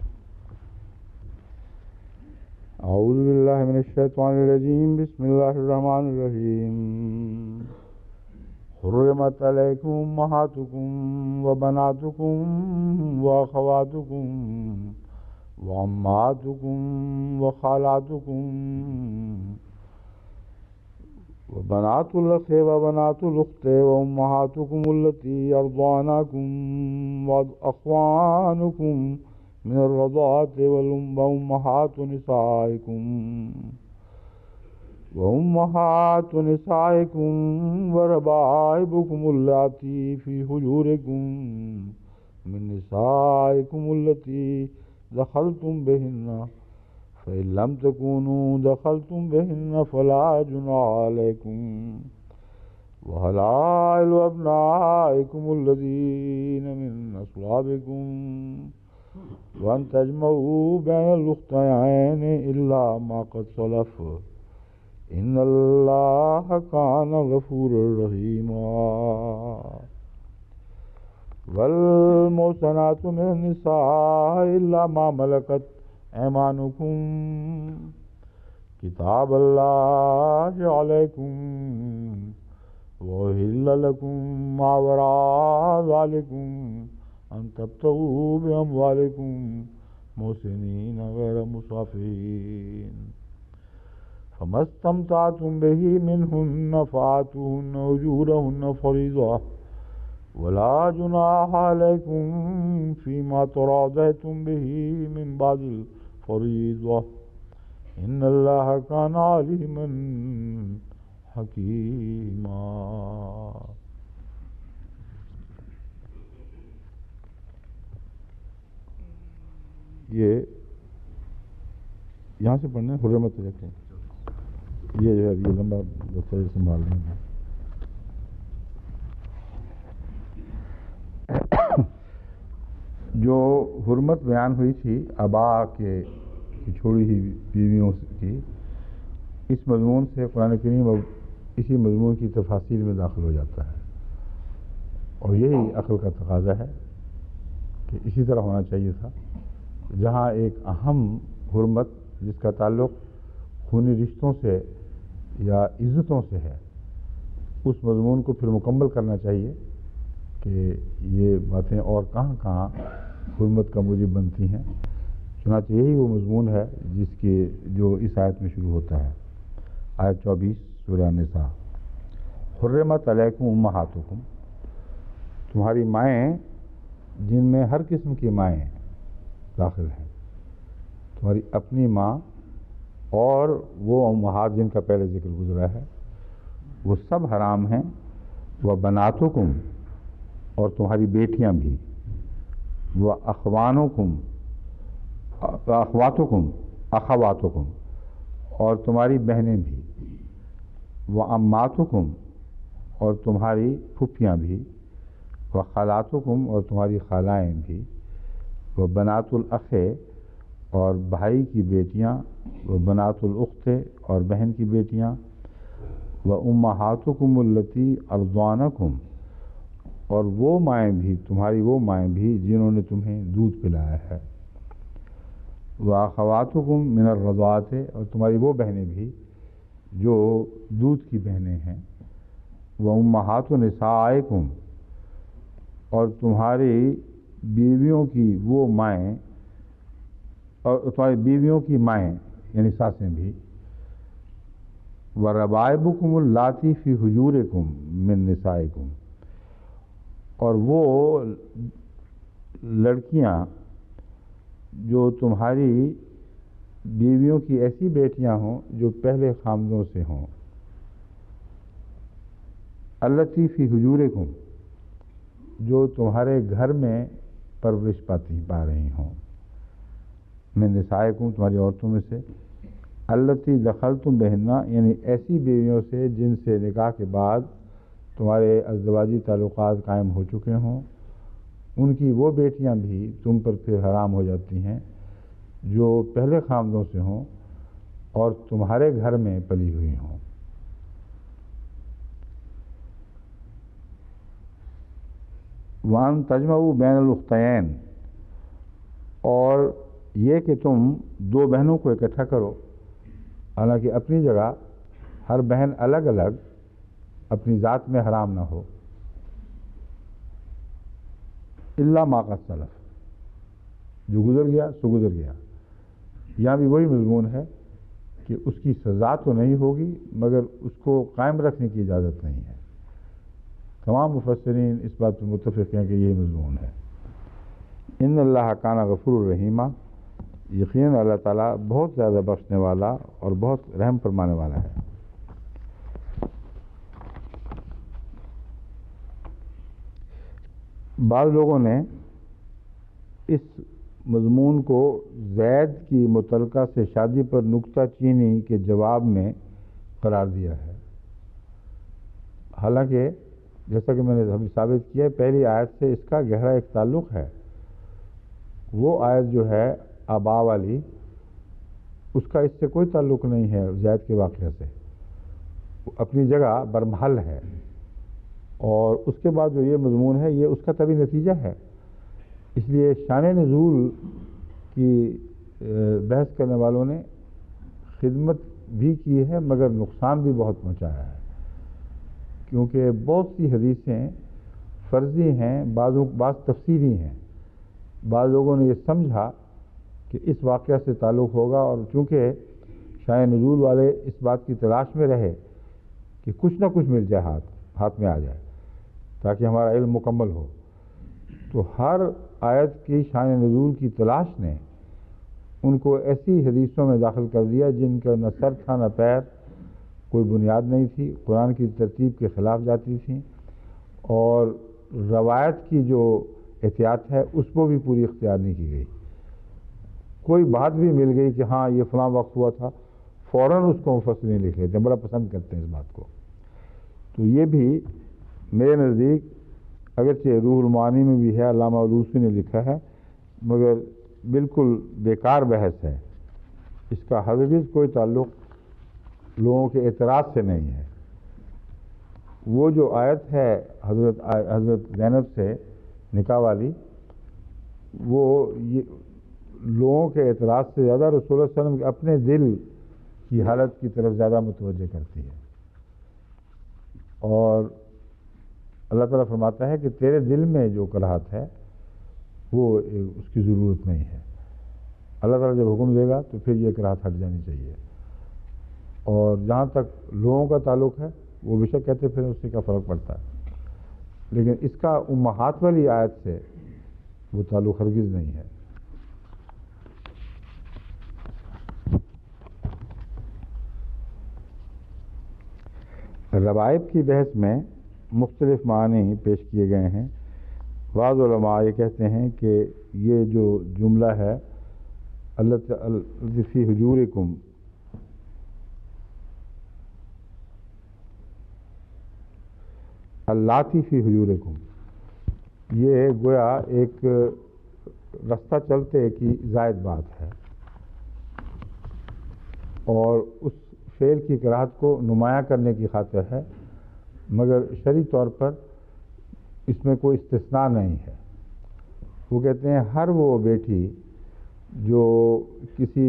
S1: اعوذ باللہ من الشیطان الرجیم، بسم اللہ الرحمن الرحیم. حرمت علیکم امہاتکم وبناتکم واخواتکم وعماتکم وخالاتکم وبنات الاخ وبنات الاخت وامہاتکم اللتی ارضعنکم واخوانکم من الرضاعة وأمهات نسائكم وربائبكم اللاتي في حجوركم من نسائكم التي دخلتم بهن فإن لم تكونوا دخلتم بهن فلا جناح عليكم وحلائل أبنائكم الذين من أصلابكم وأن تجمعوا بين الأختين إلا ما قد سلف إن الله كان غفورا رحيما. والمحصنات من النساء إلا ما ملكت أيمانكم كتاب الله عليكم وأحل لكم ما وراء ذلكم أن تبتغوا بأموالكم محسنين غير مسافرين فما استمتعتم به منهن فآتوهن أجورهن فريضة ولا جناح عليكم فيما تراضيتم به من بعد الفريضة إن الله كان عليما حكيما. یہ یہاں سے پڑھنا ہے حرمت علیکم. یہ جو ہے یہ لمبا دفتر سنبھال رہے ہیں. جو حرمت بیان ہوئی تھی آبا کے چھوڑی ہوئی بیویوں کی، اس مضمون سے قرآن کریم اب اسی مضمون کی تفاصیل میں داخل ہو جاتا ہے، اور یہی عقل کا تقاضا ہے کہ اسی طرح ہونا چاہیے تھا. جہاں ایک اہم حرمت جس کا تعلق خونی رشتوں سے یا عزتوں سے ہے، اس مضمون کو پھر مکمل کرنا چاہیے کہ یہ باتیں اور کہاں کہاں حرمت کا موجب بنتی ہیں. چنانچہ یہی وہ مضمون ہے جو اس آیت میں شروع ہوتا ہے. آیت 24 سورہ النساء. حرمت علیکم امہاتکم، تمہاری مائیں جن میں ہر قسم کی مائیں داخل ہیں، تمہاری اپنی ماں اور وہ امہات جن کا پہلے ذکر گزرا ہے، وہ سب حرام ہیں. وہ بناتکم، اور تمہاری بیٹیاں بھی. وہ اخواتکم، اور تمہاری بہنیں بھی. وہ اماتکم، اور تمہاری پھپھیاں بھی. وہ خالاتکم، اور تمہاری خالائیں بھی. وہ بنات الاخ، اور بھائی کی بیٹیاں. وہ بنات الاخت، اور بہن کی بیٹیاں. وہ امہاتکم التی ارضعنکم، اور وہ مائیں بھی، تمہاری وہ مائیں بھی جنہوں نے تمہیں دودھ پلایا ہے. وہ اخواتکم من الرضاعۃ، اور تمہاری وہ بہنیں بھی جو دودھ کی بہنیں ہیں. وہ امہات نسائکم، اور تمہاری بیویوں کی وہ مائیں، اور تمہاری بیویوں کی مائیں یعنی ساسیں بھی. وربائبکم اللاتی فی حجورکم من نسائکم، اور وہ لڑکیاں جو تمہاری بیویوں کی ایسی بیٹیاں ہوں جو پہلے خامدوں سے ہوں. اللاتی فی حجورکم، جو تمہارے گھر میں پرورش پا رہی ہوں. من نسائکم، تمہاری عورتوں میں سے. اللاتی دخلتم بہنہ، یعنی ایسی بیویوں سے جن سے نکاح کے بعد تمہارے ازدواجی تعلقات قائم ہو چکے ہوں. ان کی وہ بیٹیاں بھی تم پر پھر حرام ہو جاتی ہیں جو پہلے خامدوں سے ہوں اور تمہارے گھر میں پلی ہوئی ہوں. وَأَن تَجْمَعُوا بَيْنَ الْأُخْتَيَيْنِ، اور یہ کہ تم دو بہنوں کو اکٹھا کرو، حالانکہ اپنی جگہ ہر بہن الگ الگ اپنی ذات میں حرام نہ ہو. الا ما قد سلف، جو گزر گیا سو گزر گیا. یہاں بھی وہی مضمون ہے کہ اس کی سزا تو نہیں ہوگی مگر اس کو قائم رکھنے کی اجازت نہیں ہے. تمام مفسرین اس بات پر متفق ہیں کہ یہی مضمون ہے. ان اللہ کان غفور الرحیمہ، یقیناً اللہ تعالیٰ بہت زیادہ بخشنے والا اور بہت رحم فرمانے والا ہے. بعض لوگوں نے اس مضمون کو زید کی متعلقہ سے شادی پر نکتہ چینی کے جواب میں قرار دیا ہے، حالانکہ جیسا کہ میں نے ابھی ثابت کیا ہے پہلی آیت سے اس کا گہرا ایک تعلق ہے. وہ آیت جو ہے آبا والی، اس کا اس سے کوئی تعلق نہیں ہے زید کے واقعہ سے، اپنی جگہ برمحل ہے. اور اس کے بعد جو یہ مضمون ہے یہ اس کا طبعی نتیجہ ہے. اس لیے شان نزول کی بحث کرنے والوں نے خدمت بھی کی ہے مگر نقصان بھی بہت پہنچایا ہے، کیونکہ بہت سی حدیثیں فرضی ہیں، بعض تفسیری ہیں. بعض لوگوں نے یہ سمجھا کہ اس واقعہ سے تعلق ہوگا، اور چونکہ شان نزول والے اس بات کی تلاش میں رہے کہ کچھ نہ کچھ مل جائے، ہاتھ میں آ جائے تاکہ ہمارا علم مکمل ہو، تو ہر آیت کی شان نزول کی تلاش نے ان کو ایسی حدیثوں میں داخل کر دیا جن کا نہ سر تھا نہ پیر، کوئی بنیاد نہیں تھی، قرآن کی ترتیب کے خلاف جاتی تھیں، اور روایت کی جو احتیاط ہے اس کو بھی پوری اختیار نہیں کی گئی. کوئی بات بھی مل گئی کہ ہاں یہ فلاں وقت ہوا تھا، فوراً اس کو مفسرین لکھ لیتے ہیں، بڑا پسند کرتے ہیں اس بات کو. تو یہ بھی میرے نزدیک اگرچہ روح المعانی میں بھی ہے، علامہ علوسی نے لکھا ہے، مگر بالکل بیکار بحث ہے. اس کا ہرگز کوئی تعلق لوگوں کے اعتراض سے نہیں ہے. وہ جو آیت ہے حضرت زینب سے نکاح والی، وہ لوگوں کے اعتراض سے زیادہ رسول اللہ صلی اللہ علیہ وسلم کے اپنے دل کی حالت کی طرف زیادہ متوجہ کرتی ہے. اور اللہ تعالیٰ فرماتا ہے کہ تیرے دل میں جو کراہت ہے وہ اس کی ضرورت نہیں ہے. اللہ تعالیٰ جب حکم دے گا تو پھر یہ کراہت ہٹ جانی چاہیے. اور جہاں تک لوگوں کا تعلق ہے وہ بے شک کہتے پھر اس سے کیا فرق پڑتا ہے، لیکن اس کا امہات والی آیت سے وہ تعلق ہرگز نہیں ہے. روائب کی بحث میں مختلف معنی پیش کیے گئے ہیں. بعض علماء یہ کہتے ہیں کہ یہ جو جملہ ہے اللہ فی حجورکم، اللاتی فی حجورکم، یہ گویا ایک رستہ چلتے کی زائد بات ہے، اور اس فعل کی کراہت کو نمایاں کرنے کی خاطر ہے، مگر شرعی طور پر اس میں کوئی استثناء نہیں ہے. وہ کہتے ہیں ہر وہ بیٹی جو کسی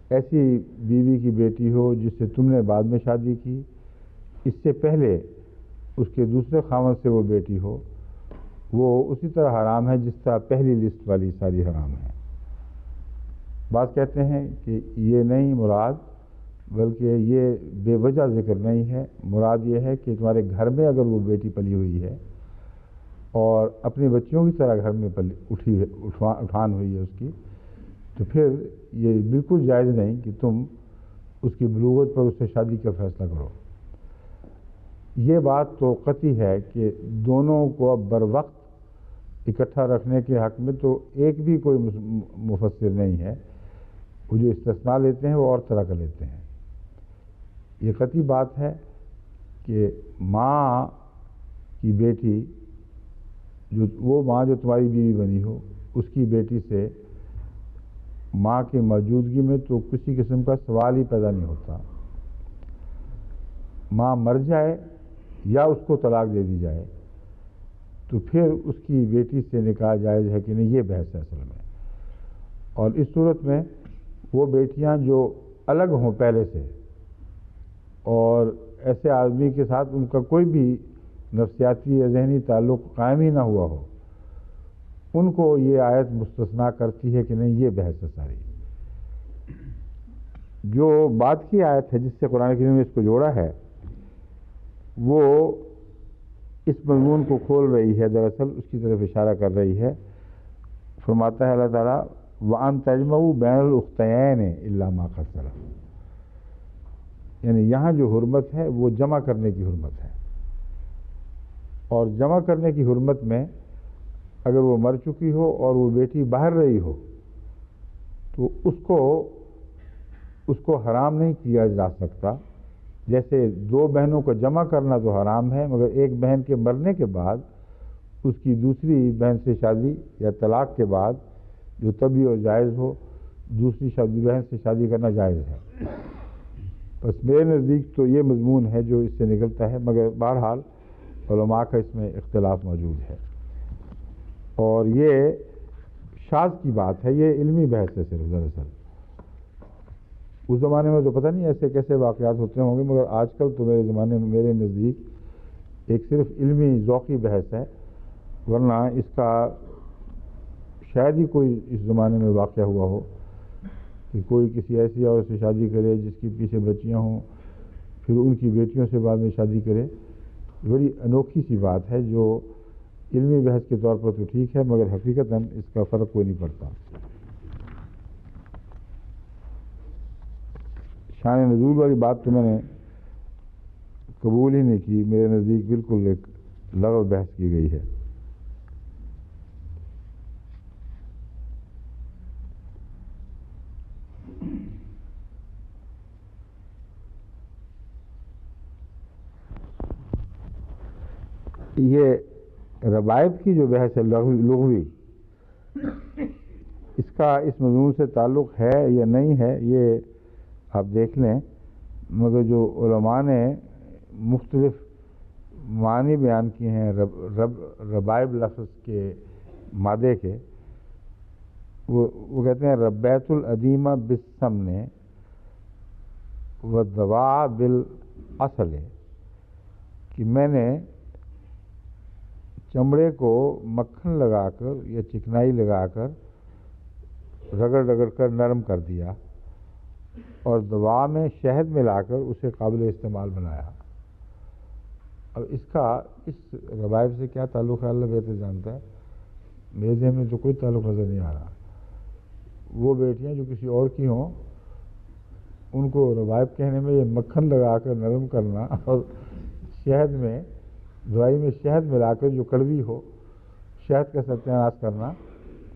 S1: ایسی بیوی کی بیٹی ہو جس سے تم نے بعد میں شادی کی، اس سے پہلے اس کے دوسرے خاوند سے وہ بیٹی ہو، وہ اسی طرح حرام ہے جس طرح پہلی لسٹ والی ساری حرام ہے. بعض کہتے ہیں کہ یہ نہیں مراد، بلکہ یہ بے وجہ ذکر نہیں ہے، مراد یہ ہے کہ تمہارے گھر میں اگر وہ بیٹی پلی ہوئی ہے اور اپنی بچیوں کی طرح گھر میں اٹھان ہوئی ہے اس کی، تو پھر یہ بالکل جائز نہیں کہ تم اس کی بلوغت پر اس سے شادی کا فیصلہ کرو. یہ بات تو قطعی ہے کہ دونوں کو اب بر وقت اکٹھا رکھنے کے حق میں تو ایک بھی کوئی مفسر نہیں ہے. وہ جو استثناء لیتے ہیں وہ اور طرح کا لیتے ہیں. یہ قطعی بات ہے کہ ماں کی بیٹی، وہ ماں جو تمہاری بیوی بنی ہو، اس کی بیٹی سے ماں کی موجودگی میں تو کسی قسم کا سوال ہی پیدا نہیں ہوتا. ماں مر جائے یا اس کو طلاق دے دی جائے تو پھر اس کی بیٹی سے نکاح جائز ہے کہ نہیں، یہ بحث ہے اصل میں. اور اس صورت میں وہ بیٹیاں جو الگ ہوں پہلے سے اور ایسے آدمی کے ساتھ ان کا کوئی بھی نفسیاتی یا ذہنی تعلق قائم ہی نہ ہوا ہو، ان کو یہ آیت مستثنیٰ کرتی ہے کہ نہیں، یہ بحث ہے ساری. جو بعد کی آیت ہے جس سے قرآن کریم نے اس کو جوڑا ہے، وہ اس مضمون کو کھول رہی ہے، دراصل اس کی طرف اشارہ کر رہی ہے. فرماتا ہے اللہ تعالیٰ وَأَن تَجْمَعُوا بَيْنَ الْأُخْتَيَيْنِ إِلَّا مَا قَدْ سَلَفَ، یعنی یہاں جو حرمت ہے وہ جمع کرنے کی حرمت ہے. اور جمع کرنے کی حرمت میں اگر وہ مر چکی ہو اور وہ بیٹی باہر رہی ہو تو اس کو حرام نہیں کیا جا سکتا. جیسے دو بہنوں کو جمع کرنا تو حرام ہے، مگر ایک بہن کے مرنے کے بعد اس کی دوسری بہن سے شادی یا طلاق کے بعد جو طبیعی اور جائز ہو، دوسری بہن سے شادی کرنا جائز ہے. بس میرے نزدیک تو یہ مضمون ہے جو اس سے نکلتا ہے، مگر بہرحال علماء کا اس میں اختلاف موجود ہے. اور یہ شاذ کی بات ہے، یہ علمی بحث ہے صرف. دراصل اس زمانے میں تو پتہ نہیں ایسے کیسے واقعات ہوتے ہوں گے، مگر آج کل تو میرے زمانے میں میرے نزدیک ایک صرف علمی ذوقی بحث ہے، ورنہ اس کا شاید ہی کوئی اس زمانے میں واقعہ ہوا ہو کہ کوئی کسی ایسی عورت سے شادی کرے جس کی پیچھے بچیاں ہوں، پھر ان کی بیٹیوں سے بعد میں شادی کرے. بڑی انوکھی سی بات ہے جو علمی بحث کے طور پر تو ٹھیک ہے، مگر حقیقتاً اس کا فرق کوئی نہیں پڑتا. شان نزول والی بات تو میں نے قبول ہی نہیں کی، میرے نزدیک بالکل ایک لغو بحث کی گئی ہے. یہ ربائب کی جو بحث ہے لغوی، اس کا اس مضمون سے تعلق ہے یا نہیں ہے یہ آپ دیکھ لیں، مگر جو علماء نے مختلف معنی بیان کیے ہیں ربائب لفظ کے مادے کے، وہ کہتے ہیں ربیت العدیمہ بالسمن والدواء بالاصل، کہ میں نے چمڑے کو مکھن لگا کر یا چکنائی لگا کر رگڑ رگڑ کر نرم کر دیا اور دوا میں شہد ملا کر اسے قابل استعمال بنایا۔ اب اس روایت سے کیا تعلق ہے اللہ بہتر جانتا ہے، میرے ذہن میں تو کوئی تعلق نظر نہیں آ رہا۔ وہ بیٹیاں جو کسی اور کی ہوں ان کو روایت کہنے میں یہ مکھن لگا کر نرم کرنا اور شہد میں دوائی میں شہد ملا کر جو کڑوی ہو شہد کا ستیہ ناش کرنا،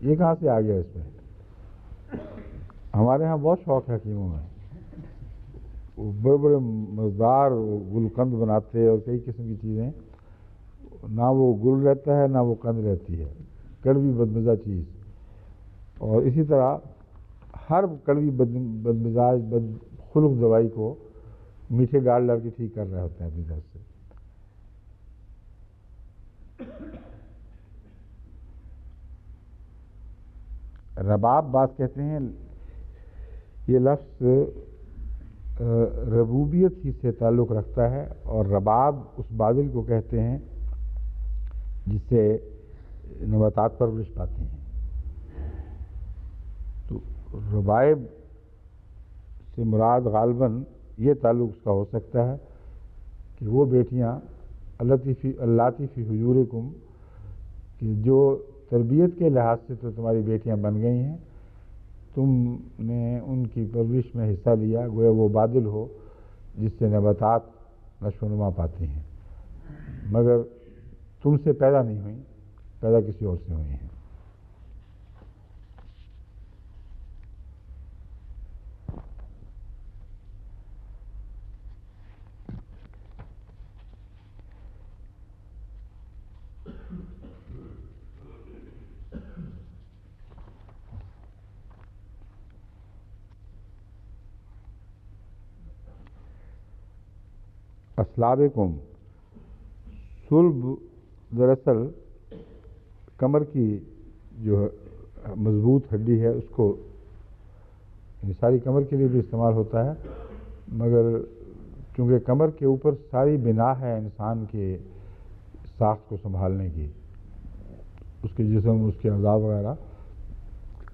S1: یہ کہاں سے آ گیا اس میں؟ ہمارے ہاں بہت شوق ہے حکیموں میں، وہ بڑے بڑے مزدار گلقند بناتے ہیں اور کئی قسم کی چیزیں، نہ وہ گل رہتا ہے نہ وہ قند رہتی ہے، کڑوی بدمزہ چیز۔ اور اسی طرح ہر کڑوی بدمزاج بدخلق دوائی کو میٹھے ڈال ڈال کے ٹھیک کر رہے ہوتے ہیں اپنی طرف سے۔ رباب بعض کہتے ہیں یہ لفظ ربوبیت ہی سے تعلق رکھتا ہے، اور رباب اس بادل کو کہتے ہیں جس سے نباتات پرورش پاتے ہیں۔ تو ربائب سے مراد غالباً یہ تعلق اس کا ہو سکتا ہے کہ وہ بیٹیاں اللاتی فی حجورکم، کہ جو تربیت کے لحاظ سے تو تمہاری بیٹیاں بن گئی ہیں، تم نے ان کی پرورش میں حصہ لیا، گویا وہ بادل ہو جس سے نباتات نشو و نما پاتی ہیں، مگر تم سے پیدا نہیں ہوئیں، پیدا کسی اور سے ہوئی ہیں۔ اسلابکم، صلب دراصل کمر کی جو مضبوط ہڈی ہے اس کو، ساری کمر کے لیے بھی استعمال ہوتا ہے، مگر چونکہ کمر کے اوپر ساری بنا ہے انسان کے ساخت کو سنبھالنے کی، اس کے جسم، اس کے اعضاء وغیرہ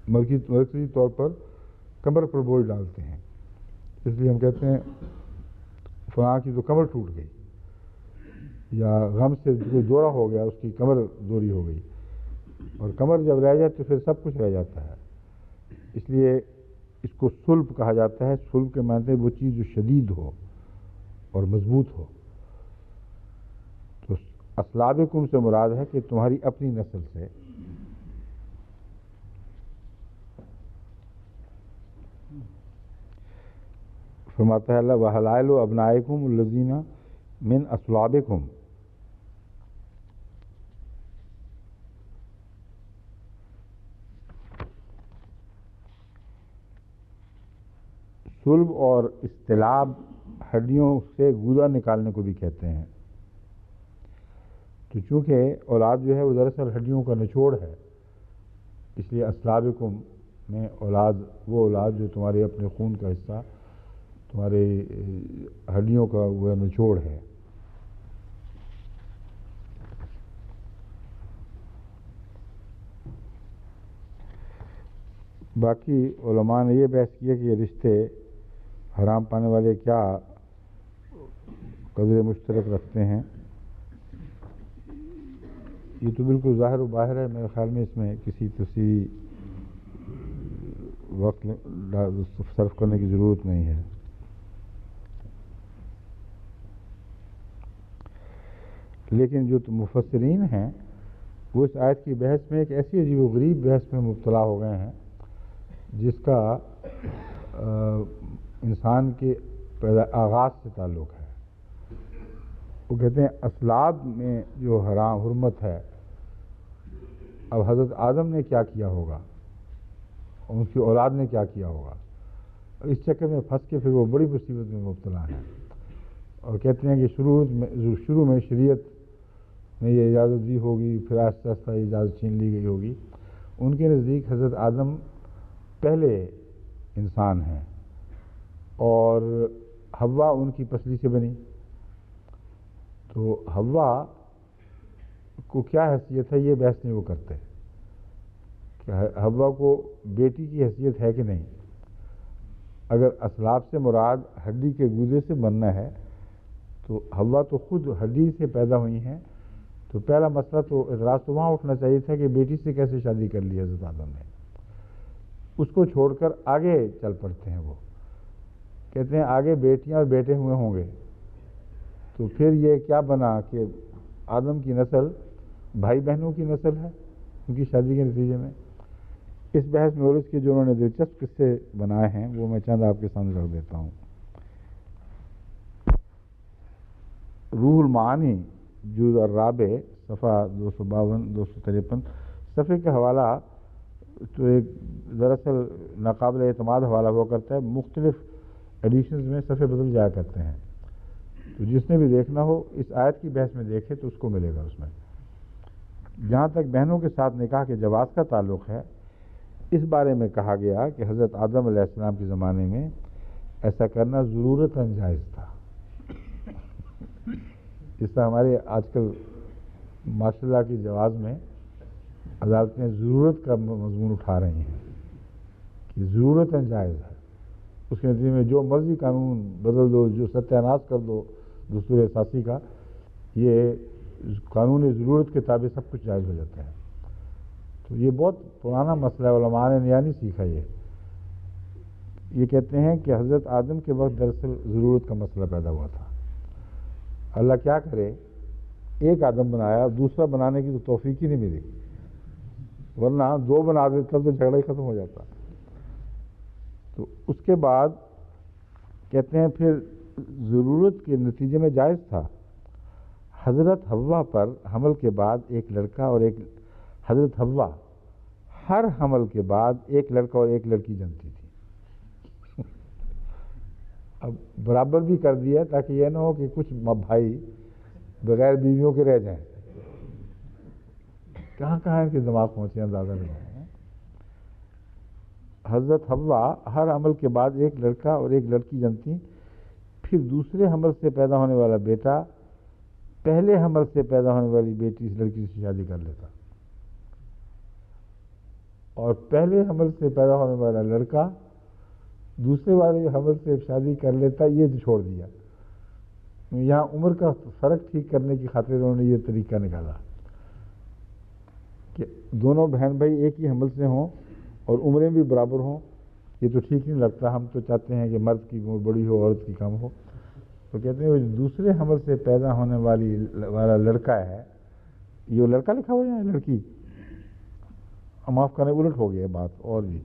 S1: مرکزی طور پر کمر پر بوجھ ڈالتے ہیں، اس لیے ہم کہتے ہیں فلاں کی تو کمر ٹوٹ گئی، یا غم سے کوئی دورہ ہو گیا اس کی کمر دوری ہو گئی، اور کمر جب رہ جائے تو پھر سب کچھ رہ جاتا ہے، اس لیے اس کو صلب کہا جاتا ہے۔ صلب کے معنی وہ چیز جو شدید ہو اور مضبوط ہو۔ تو اسلابکم سے مراد ہے کہ تمہاری اپنی نسل سے۔ فرماتا ہے اللہ وحلائل ابنائکم الذین من اصلابکم، صلب اور استلاب ہڈیوں سے گودا نکالنے کو بھی کہتے ہیں۔ تو چونکہ اولاد جو ہے وہ دراصل ہڈیوں کا نچوڑ ہے، اس لیے اسلابکم میں اولاد وہ اولاد جو تمہارے اپنے خون کا حصہ، تمہارے ہڈیوں کا وہ نچوڑ ہے۔ باقی علماء نے یہ بحث کی ہے کہ یہ رشتے حرام پانے والے کیا قدر مشترک رکھتے ہیں۔ یہ تو بالکل ظاہر و باہر ہے، میرے خیال میں اس میں کسی تفصیلی وقت صرف کرنے کی ضرورت نہیں ہے۔ لیکن جو مفسرین ہیں وہ اس آیت کی بحث میں ایک ایسی عجیب و غریب بحث میں مبتلا ہو گئے ہیں جس کا انسان کے آغاز سے تعلق ہے۔ وہ کہتے ہیں اسلاب میں جو حرمت ہے، اب حضرت آدم نے کیا کیا ہوگا اور ان کی اولاد نے کیا کیا ہوگا، اس چکر میں پھنس کے پھر وہ بڑی مصیبت میں مبتلا ہیں، اور کہتے ہیں کہ شروع میں شریعت نے یہ اجازت دی ہوگی، پھر آہستہ آہستہ یہ اجازت چھین لی گئی ہوگی۔ ان کے نزدیک حضرت آدم پہلے انسان ہیں اور حوا ان کی پسلی سے بنی، تو حوا کو کیا حیثیت ہے یہ بحث نہیں وہ کرتے کہ حوا کو بیٹی کی حیثیت ہے کہ نہیں۔ اگر اسلاف سے مراد ہڈی کے گودے سے بننا ہے تو حوا تو خود ہڈی سے پیدا ہوئی ہیں، تو پہلا مسئلہ تو اعتراض تو وہاں اٹھنا چاہیے تھا کہ بیٹی سے کیسے شادی کر لی حضرت آدم نے۔ اس کو چھوڑ کر آگے چل پڑتے ہیں، وہ کہتے ہیں آگے بیٹیاں اور بیٹے ہوئے ہوں گے، تو پھر یہ کیا بنا کہ آدم کی نسل بھائی بہنوں کی نسل ہے ان کی شادی کے نتیجے میں۔ اس بحث میں اور اس کے جو انہوں نے دلچسپ قصے بنائے ہیں وہ میں چند آپ کے سامنے رکھ دیتا ہوں۔ روح المعانی جزء الرابع صفحہ 252 253 صفحے کا حوالہ تو ایک دراصل ناقابل اعتماد حوالہ ہوا کرتا ہے، مختلف ایڈیشنز میں صفحے بدل جایا کرتے ہیں، تو جس نے بھی دیکھنا ہو اس آیت کی بحث میں دیکھے تو اس کو ملے گا۔ اس میں جہاں تک بہنوں کے ساتھ نکاح کے جواز کا تعلق ہے، اس بارے میں کہا گیا کہ حضرت آدم علیہ السلام کے زمانے میں ایسا کرنا ضرورتاً جائز تھا۔ اس طرح ہمارے آج کل ماشاء اللہ کی جواز میں عدالتیں ضرورت کا مضمون اٹھا رہی ہیں کہ ضرورتاً جائز ہے، اس کے نتیجے میں جو مرضی قانون بدل دو، جو ستیہ ناش کر دو دستور اساسی کا، یہ قانون ضرورت کے تابع سب کچھ جائز ہو جاتا ہے۔ تو یہ بہت پرانا مسئلہ ہے، علماء نے نیا نہیں سیکھا۔ یہ کہتے ہیں کہ حضرت آدم کے وقت دراصل ضرورت کا مسئلہ پیدا ہوا تھا۔ اللہ کیا کرے، ایک آدم بنایا، دوسرا بنانے کی تو توفیق ہی نہیں ملی، ورنہ دو بنا دیتا تو جھگڑا ہی ختم ہو جاتا۔ تو اس کے بعد کہتے ہیں پھر ضرورت کے نتیجے میں جائز تھا۔ حضرت حوا پر حمل کے بعد ایک لڑکا اور ایک حضرت حوا ہر حمل کے بعد ایک لڑکا اور ایک لڑکی جنتی تھی۔ اب برابر بھی کر دیا تاکہ یہ نہ ہو کہ کچھ بھائی بغیر بیویوں کے رہ جائیں۔ کہاں کہاں ان کے دماغ پہنچے اندازہ نہیں ہے۔ حضرت حوا ہر حمل کے بعد ایک لڑکا اور ایک لڑکی جنتی، پھر دوسرے حمل سے پیدا ہونے والا بیٹا پہلے حمل سے پیدا ہونے والی بیٹی اس لڑکی سے شادی کر لیتا، اور پہلے حمل سے پیدا ہونے والا لڑکا دوسرے والے حمل سے شادی کر لیتا۔ یہ چھوڑ دیا، یہاں عمر کا فرق ٹھیک کرنے کی خاطر انہوں نے یہ طریقہ نکالا کہ دونوں بہن بھائی ایک ہی حمل سے ہوں اور عمریں بھی برابر ہوں۔ یہ تو ٹھیک نہیں لگتا، ہم تو چاہتے ہیں کہ مرد کی عمر بڑی ہو عورت کی کم ہو۔ تو کہتے ہیں دوسرے حمل سے پیدا ہونے والا لڑکا ہے، یہ لڑکا لکھا ہوا ہے یا لڑکی، معاف کریں الٹ ہو گیا بات، اور بھی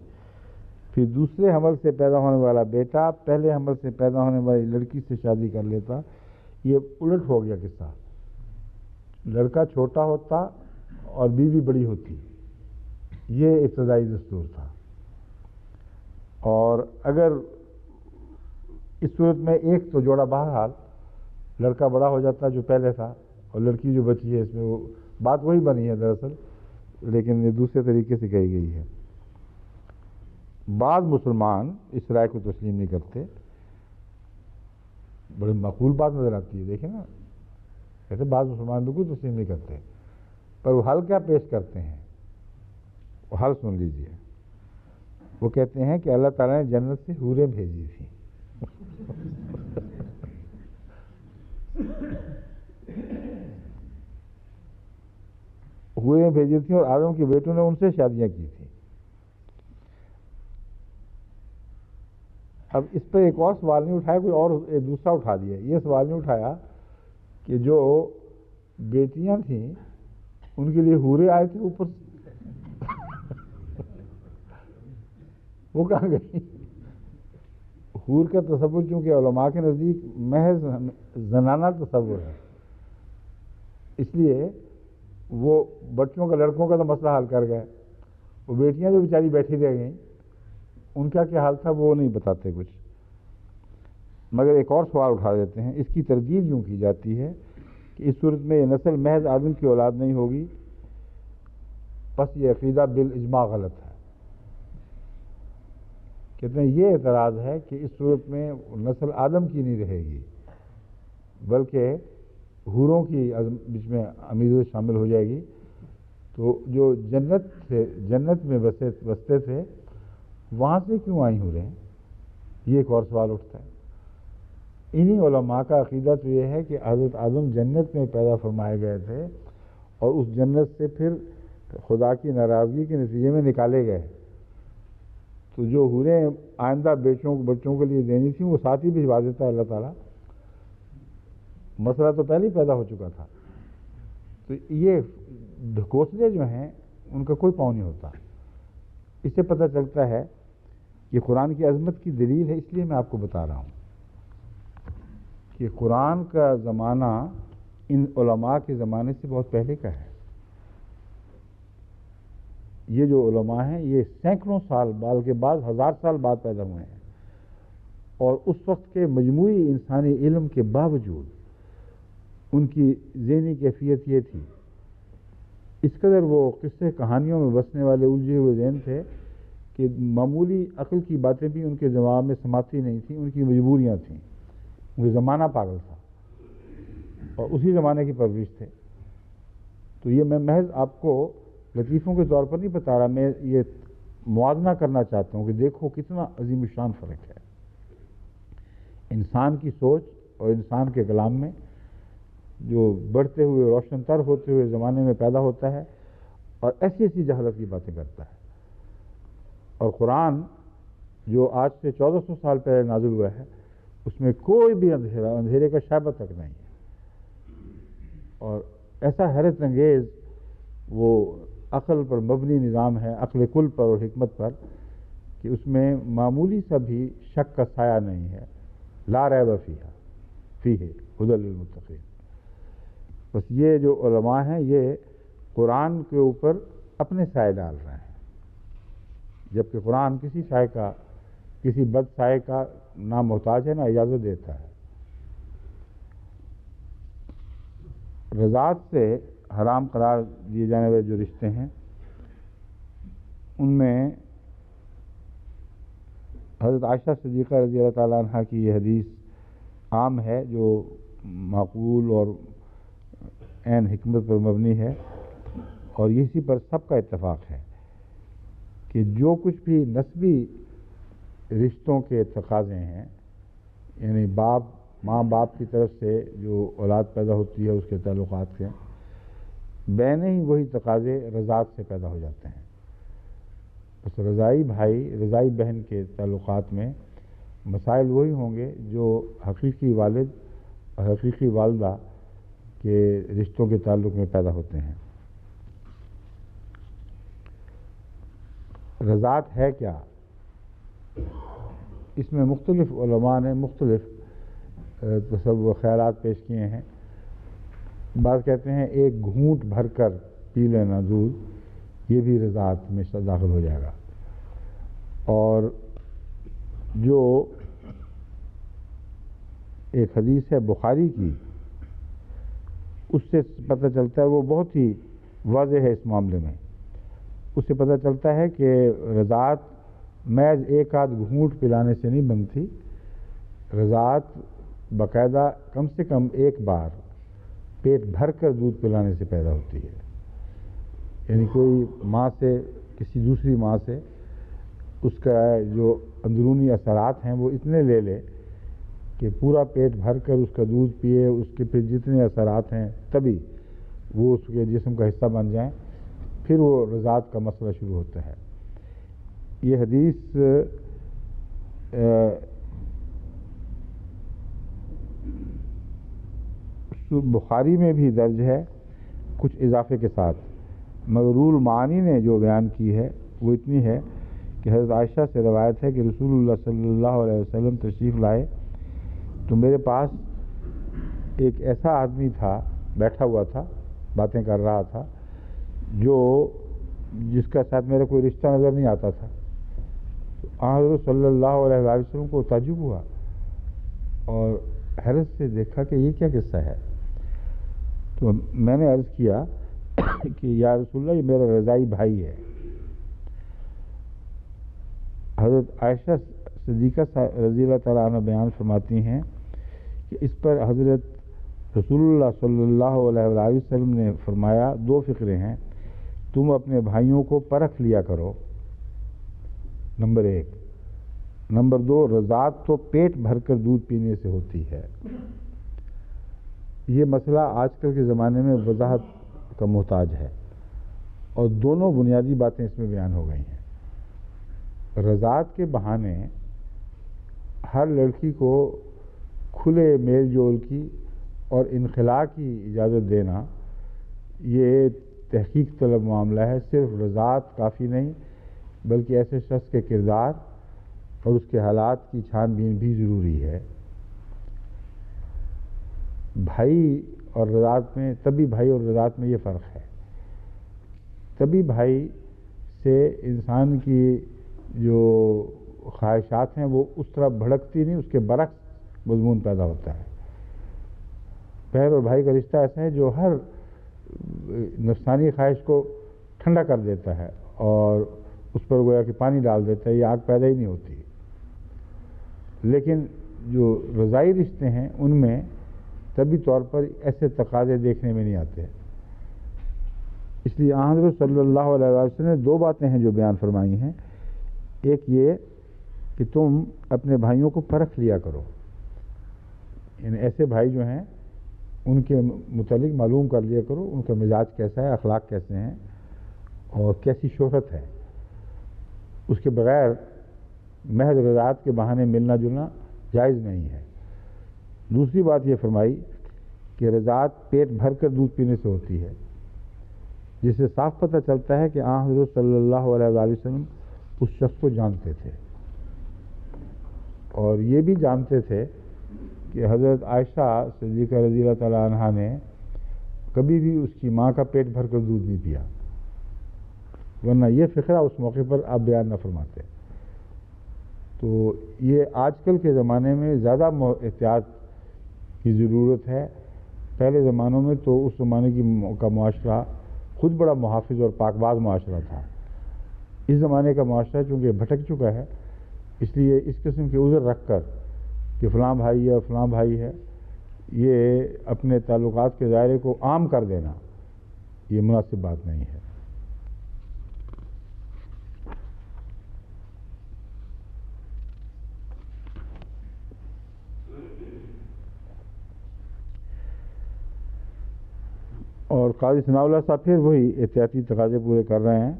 S1: پھر دوسرے حمل سے پیدا ہونے والا بیٹا پہلے حمل سے پیدا ہونے والی لڑکی سے شادی کر لیتا۔ یہ الٹ ہو گیا قصہ، لڑکا چھوٹا ہوتا اور بیوی بڑی ہوتی، یہ ابتدائی دستور تھا۔ اور اگر اس صورت میں ایک تو جوڑا بہرحال لڑکا بڑا ہو جاتا جو پہلے تھا، اور لڑکی جو بچی ہے اس میں وہ بات وہی بنی ہے دراصل، لیکن یہ دوسرے طریقے سے کہی گئی ہے۔ بعض مسلمان اس رائے کو تسلیم نہیں کرتے، بڑی معقول بات نظر آتی ہے، دیکھیں نا، کہتے بعض مسلمان بالکل تسلیم نہیں کرتے، پر وہ حل کیا پیش کرتے ہیں، وہ حل سن لیجئے۔ وہ کہتے ہیں کہ اللہ تعالیٰ نے جنت سے حوریں بھیجی تھیں، حوریں بھیجی تھیں اور آدم کے بیٹوں نے ان سے شادیاں کی تھیں۔ اب اس پر ایک اور سوال نہیں اٹھایا، کوئی اور ایک دوسرا اٹھا دیا، یہ سوال نہیں اٹھایا کہ جو بیٹیاں تھیں ان کے لیے حوریں آئے تھے اوپر سے، وہ کہاں گئی؟ حور کا تصور چونکہ علماء کے نزدیک محض زنانہ تصور ہے، اس لیے وہ بچوں کا لڑکوں کا تو مسئلہ حل کر گئے، وہ بیٹیاں جو بیچاری بیٹھی رہ گئیں ان کا کیا حال تھا وہ نہیں بتاتے کچھ، مگر ایک اور سوال اٹھا دیتے ہیں۔ اس کی تردید یوں کی جاتی ہے کہ اس صورت میں یہ نسل محض آدم کی اولاد نہیں ہوگی، بس یہ عقیدہ بالاجماع غلط ہے۔ کہتے ہیں یہ اعتراض ہے کہ اس صورت میں نسل آدم کی نہیں رہے گی بلکہ حوروں کی بیچ میں امیزیں شامل ہو جائے گی، تو جو جنت میں بستے تھے وہاں سے کیوں آئی ہو رہے ہیں، یہ ایک اور سوال اٹھتا ہے۔ انہی علماء کا عقیدہ تو یہ ہے کہ حضرت آدم جنت میں پیدا فرمائے گئے تھے اور اس جنت سے پھر خدا کی ناراضگی کے نتیجے میں نکالے گئے، تو جو حوریں آئندہ بچوں کے لیے دینی تھیں وہ ساتھ ہی بھجوا دیتا ہے اللہ تعالیٰ، مسئلہ تو پہلے ہی پیدا ہو چکا تھا۔ تو یہ ڈھکوسلے جو ہیں ان کا کوئی پاؤں نہیں ہوتا۔ اس سے پتہ چلتا ہے یہ قرآن کی عظمت کی دلیل ہے، اس لیے میں آپ کو بتا رہا ہوں کہ قرآن کا زمانہ ان علماء کے زمانے سے بہت پہلے کا ہے۔ یہ جو علماء ہیں یہ سینکڑوں سال بلکہ بعض ہزار سال بعد پیدا ہوئے ہیں، اور اس وقت کے مجموعی انسانی علم کے باوجود ان کی ذہنی کیفیت یہ تھی، اس قدر وہ قصے کہانیوں میں بسنے والے الجھے ہوئے ذہن تھے کہ معمولی عقل کی باتیں بھی ان کے دماغ میں سماتی نہیں تھیں، ان کی مجبوریاں تھیں، وہ زمانہ پاگل تھا اور اسی زمانے کی پرورش تھے۔ تو یہ میں محض آپ کو لطیفوں کے طور پر نہیں بتا رہا، میں یہ موازنہ کرنا چاہتا ہوں کہ دیکھو کتنا عظیم الشان فرق ہے انسان کی سوچ اور انسان کے کلام میں، جو بڑھتے ہوئے روشن تر ہوتے ہوئے زمانے میں پیدا ہوتا ہے اور ایسی ایسی جہالت کی باتیں کرتا ہے، اور قرآن جو آج سے 1400 سال پہلے نازل ہوا ہے اس میں کوئی بھی اندھیرے کا شائبہ تک نہیں ہے، اور ایسا حیرت انگیز وہ عقل پر مبنی نظام ہے، عقل کل پر اور حکمت پر، کہ اس میں معمولی سا بھی شک کا سایہ نہیں ہے۔ لا ریب فیہ ھدی للمتقین۔ بس یہ جو علماء ہیں یہ قرآن کے اوپر اپنے سائے ڈال رہے ہیں، جبکہ قرآن کسی بد سائے کا نہ محتاج ہے نہ اجازت دیتا ہے۔ رضاعت سے حرام قرار دیے جانے والے جو رشتے ہیں ان میں حضرت عائشہ صدیقہ رضی اللہ تعالیٰ عنہ کی یہ حدیث عام ہے جو معقول اور عین حکمت پر مبنی ہے، اور اسی پر سب کا اتفاق ہے کہ جو کچھ بھی نسبی رشتوں کے تقاضے ہیں، یعنی ماں باپ کی طرف سے جو اولاد پیدا ہوتی ہے اس کے تعلقات کے بین ہی وہی تقاضے رضاعت سے پیدا ہو جاتے ہیں۔ بس رضائی بھائی رضائی بہن کے تعلقات میں مسائل وہی ہوں گے جو حقیقی والد اور حقیقی والدہ کے رشتوں کے تعلق میں پیدا ہوتے ہیں۔ رضاعت ہے کیا؟ اس میں مختلف علماء نے مختلف تصور خیالات پیش کیے ہیں۔ بعض کہتے ہیں ایک گھونٹ بھر کر پی لینا دودھ یہ بھی رضاعت میں داخل ہو جائے گا، اور جو ایک حدیث ہے بخاری کی اس سے پتہ چلتا ہے، وہ بہت ہی واضح ہے اس معاملے میں، اس سے پتہ چلتا ہے کہ رضاعت محض ایک آدھ گھونٹ پلانے سے نہیں بنتی، رضاعت باقاعدہ کم سے کم ایک بار پیٹ بھر کر دودھ پلانے سے پیدا ہوتی ہے، یعنی کوئی ماں سے کسی دوسری ماں سے اس کا جو اندرونی اثرات ہیں وہ اتنے لے لے کہ پورا پیٹ بھر کر اس کا دودھ پیے، اس کے پھر جتنے اثرات ہیں تبھی وہ اس کے جسم کا حصہ بن جائیں، پھر وہ رضاعت کا مسئلہ شروع ہوتا ہے۔ یہ حدیث بخاری میں بھی درج ہے کچھ اضافے کے ساتھ، مگر رول معانی نے جو بیان کی ہے وہ اتنی ہے کہ حضرت عائشہ سے روایت ہے کہ رسول اللہ صلی اللہ علیہ وسلم تشریف لائے تو میرے پاس ایک ایسا آدمی تھا بیٹھا ہوا تھا باتیں کر رہا تھا جس کا ساتھ میرا کوئی رشتہ نظر نہیں آتا تھا. حضرت صلی اللہ علیہ وسلم کو تعجب ہوا اور حیرت سے دیکھا کہ یہ کیا قصہ ہے. تو میں نے عرض کیا کہ یا رسول اللہ، یہ میرا رضائی بھائی ہے. حضرت عائشہ صدیقہ رضی اللہ تعالیٰ عنہ بیان فرماتی ہیں کہ اس پر حضرت رسول اللہ صلی اللہ علیہ وسلم نے فرمایا، دو فقرے ہیں، تم اپنے بھائیوں کو پرکھ لیا کرو، نمبر 1. نمبر 2، رضاعت تو پیٹ بھر کر دودھ پینے سے ہوتی ہے. یہ مسئلہ آج کل کے زمانے میں وضاحت کا محتاج ہے، اور دونوں بنیادی باتیں اس میں بیان ہو گئی ہیں. رضاعت کے بہانے ہر لڑکی کو کھلے میل جول کی اور انخلاء کی اجازت دینا یہ تحقیق طلب معاملہ ہے. صرف رضاعت کافی نہیں، بلکہ ایسے شخص کے کردار اور اس کے حالات کی چھان بین بھی ضروری ہے. بھائی اور رضاعت میں، طبی بھائی اور رضاعت میں یہ فرق ہے. طبی بھائی سے انسان کی جو خواہشات ہیں وہ اس طرح بھڑکتی نہیں، اس کے برعکس مضمون پیدا ہوتا ہے. بہن اور بھائی کا رشتہ ایسا ہے جو ہر نفسانی خواہش کو ٹھنڈا کر دیتا ہے اور اس پر گویا کہ پانی ڈال دیتا ہے، یہ آگ پیدا ہی نہیں ہوتی. لیکن جو رضائی رشتے ہیں ان میں طبی طور پر ایسے تقاضے دیکھنے میں نہیں آتے. اس لیے حضرت صلی اللہ علیہ وسلم نے دو باتیں ہیں جو بیان فرمائی ہیں. ایک یہ کہ تم اپنے بھائیوں کو پرکھ لیا کرو، یعنی ایسے بھائی جو ہیں ان کے متعلق معلوم کر لیا کرو، ان کا مزاج کیسا ہے، اخلاق کیسے ہیں اور کیسی شہرت ہے. اس کے بغیر محض رضاعت کے بہانے ملنا جلنا جائز نہیں ہے. دوسری بات یہ فرمائی کہ رضاعت پیٹ بھر کر دودھ پینے سے ہوتی ہے، جس سے صاف پتہ چلتا ہے کہ حضرت صلی اللہ علیہ وسلم اس شخص کو جانتے تھے، اور یہ بھی جانتے تھے کہ حضرت عائشہ صدیقہ رضی اللہ تعالیٰ عنہا نے کبھی بھی اس کی ماں کا پیٹ بھر کر دودھ نہیں پیا، ورنہ یہ فقرہ اس موقع پر آپ بیان نہ فرماتے. تو یہ آج کل کے زمانے میں زیادہ احتیاط کی ضرورت ہے. پہلے زمانوں میں تو اس زمانے کا معاشرہ خود بڑا محافظ اور پاک باز معاشرہ تھا. اس زمانے کا معاشرہ چونکہ بھٹک چکا ہے، اس لیے اس قسم کے عذر رکھ کر کہ فلاں بھائی ہے فلاں بھائی ہے، یہ اپنے تعلقات کے دائرے کو عام کر دینا یہ مناسب بات نہیں ہے. اور قاضی ثناء اللہ صاحب پھر وہی احتیاطی تقاضے پورے کر رہے ہیں.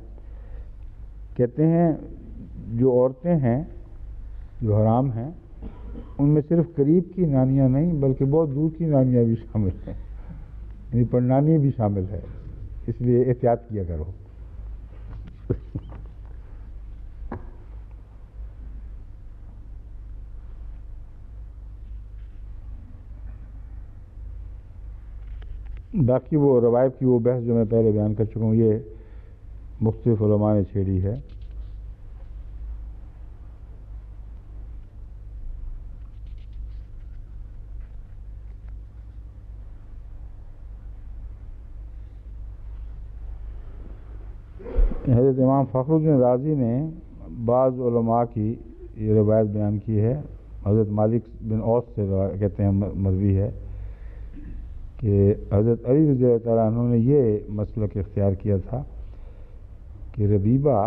S1: کہتے ہیں جو عورتیں ہیں جو حرام ہیں ان میں صرف قریب کی نانیاں نہیں بلکہ بہت دور کی نانیاں بھی شامل ہیں، یعنی پڑنانی بھی شامل ہے، اس لیے احتیاط کیا کرو. باقی وہ روایت کی وہ بحث جو میں پہلے بیان کر چکا ہوں، یہ مختلف علماء نے چھیڑی ہے. حضرت امام فخر الدین رازی نے بعض علماء کی یہ روایت بیان کی ہے. حضرت مالک بن اوس سے کہتے ہیں مروی ہے کہ حضرت علی رضی اللہ تعالیٰ عنہ نے یہ مسلک اختیار کیا تھا کہ ربیبہ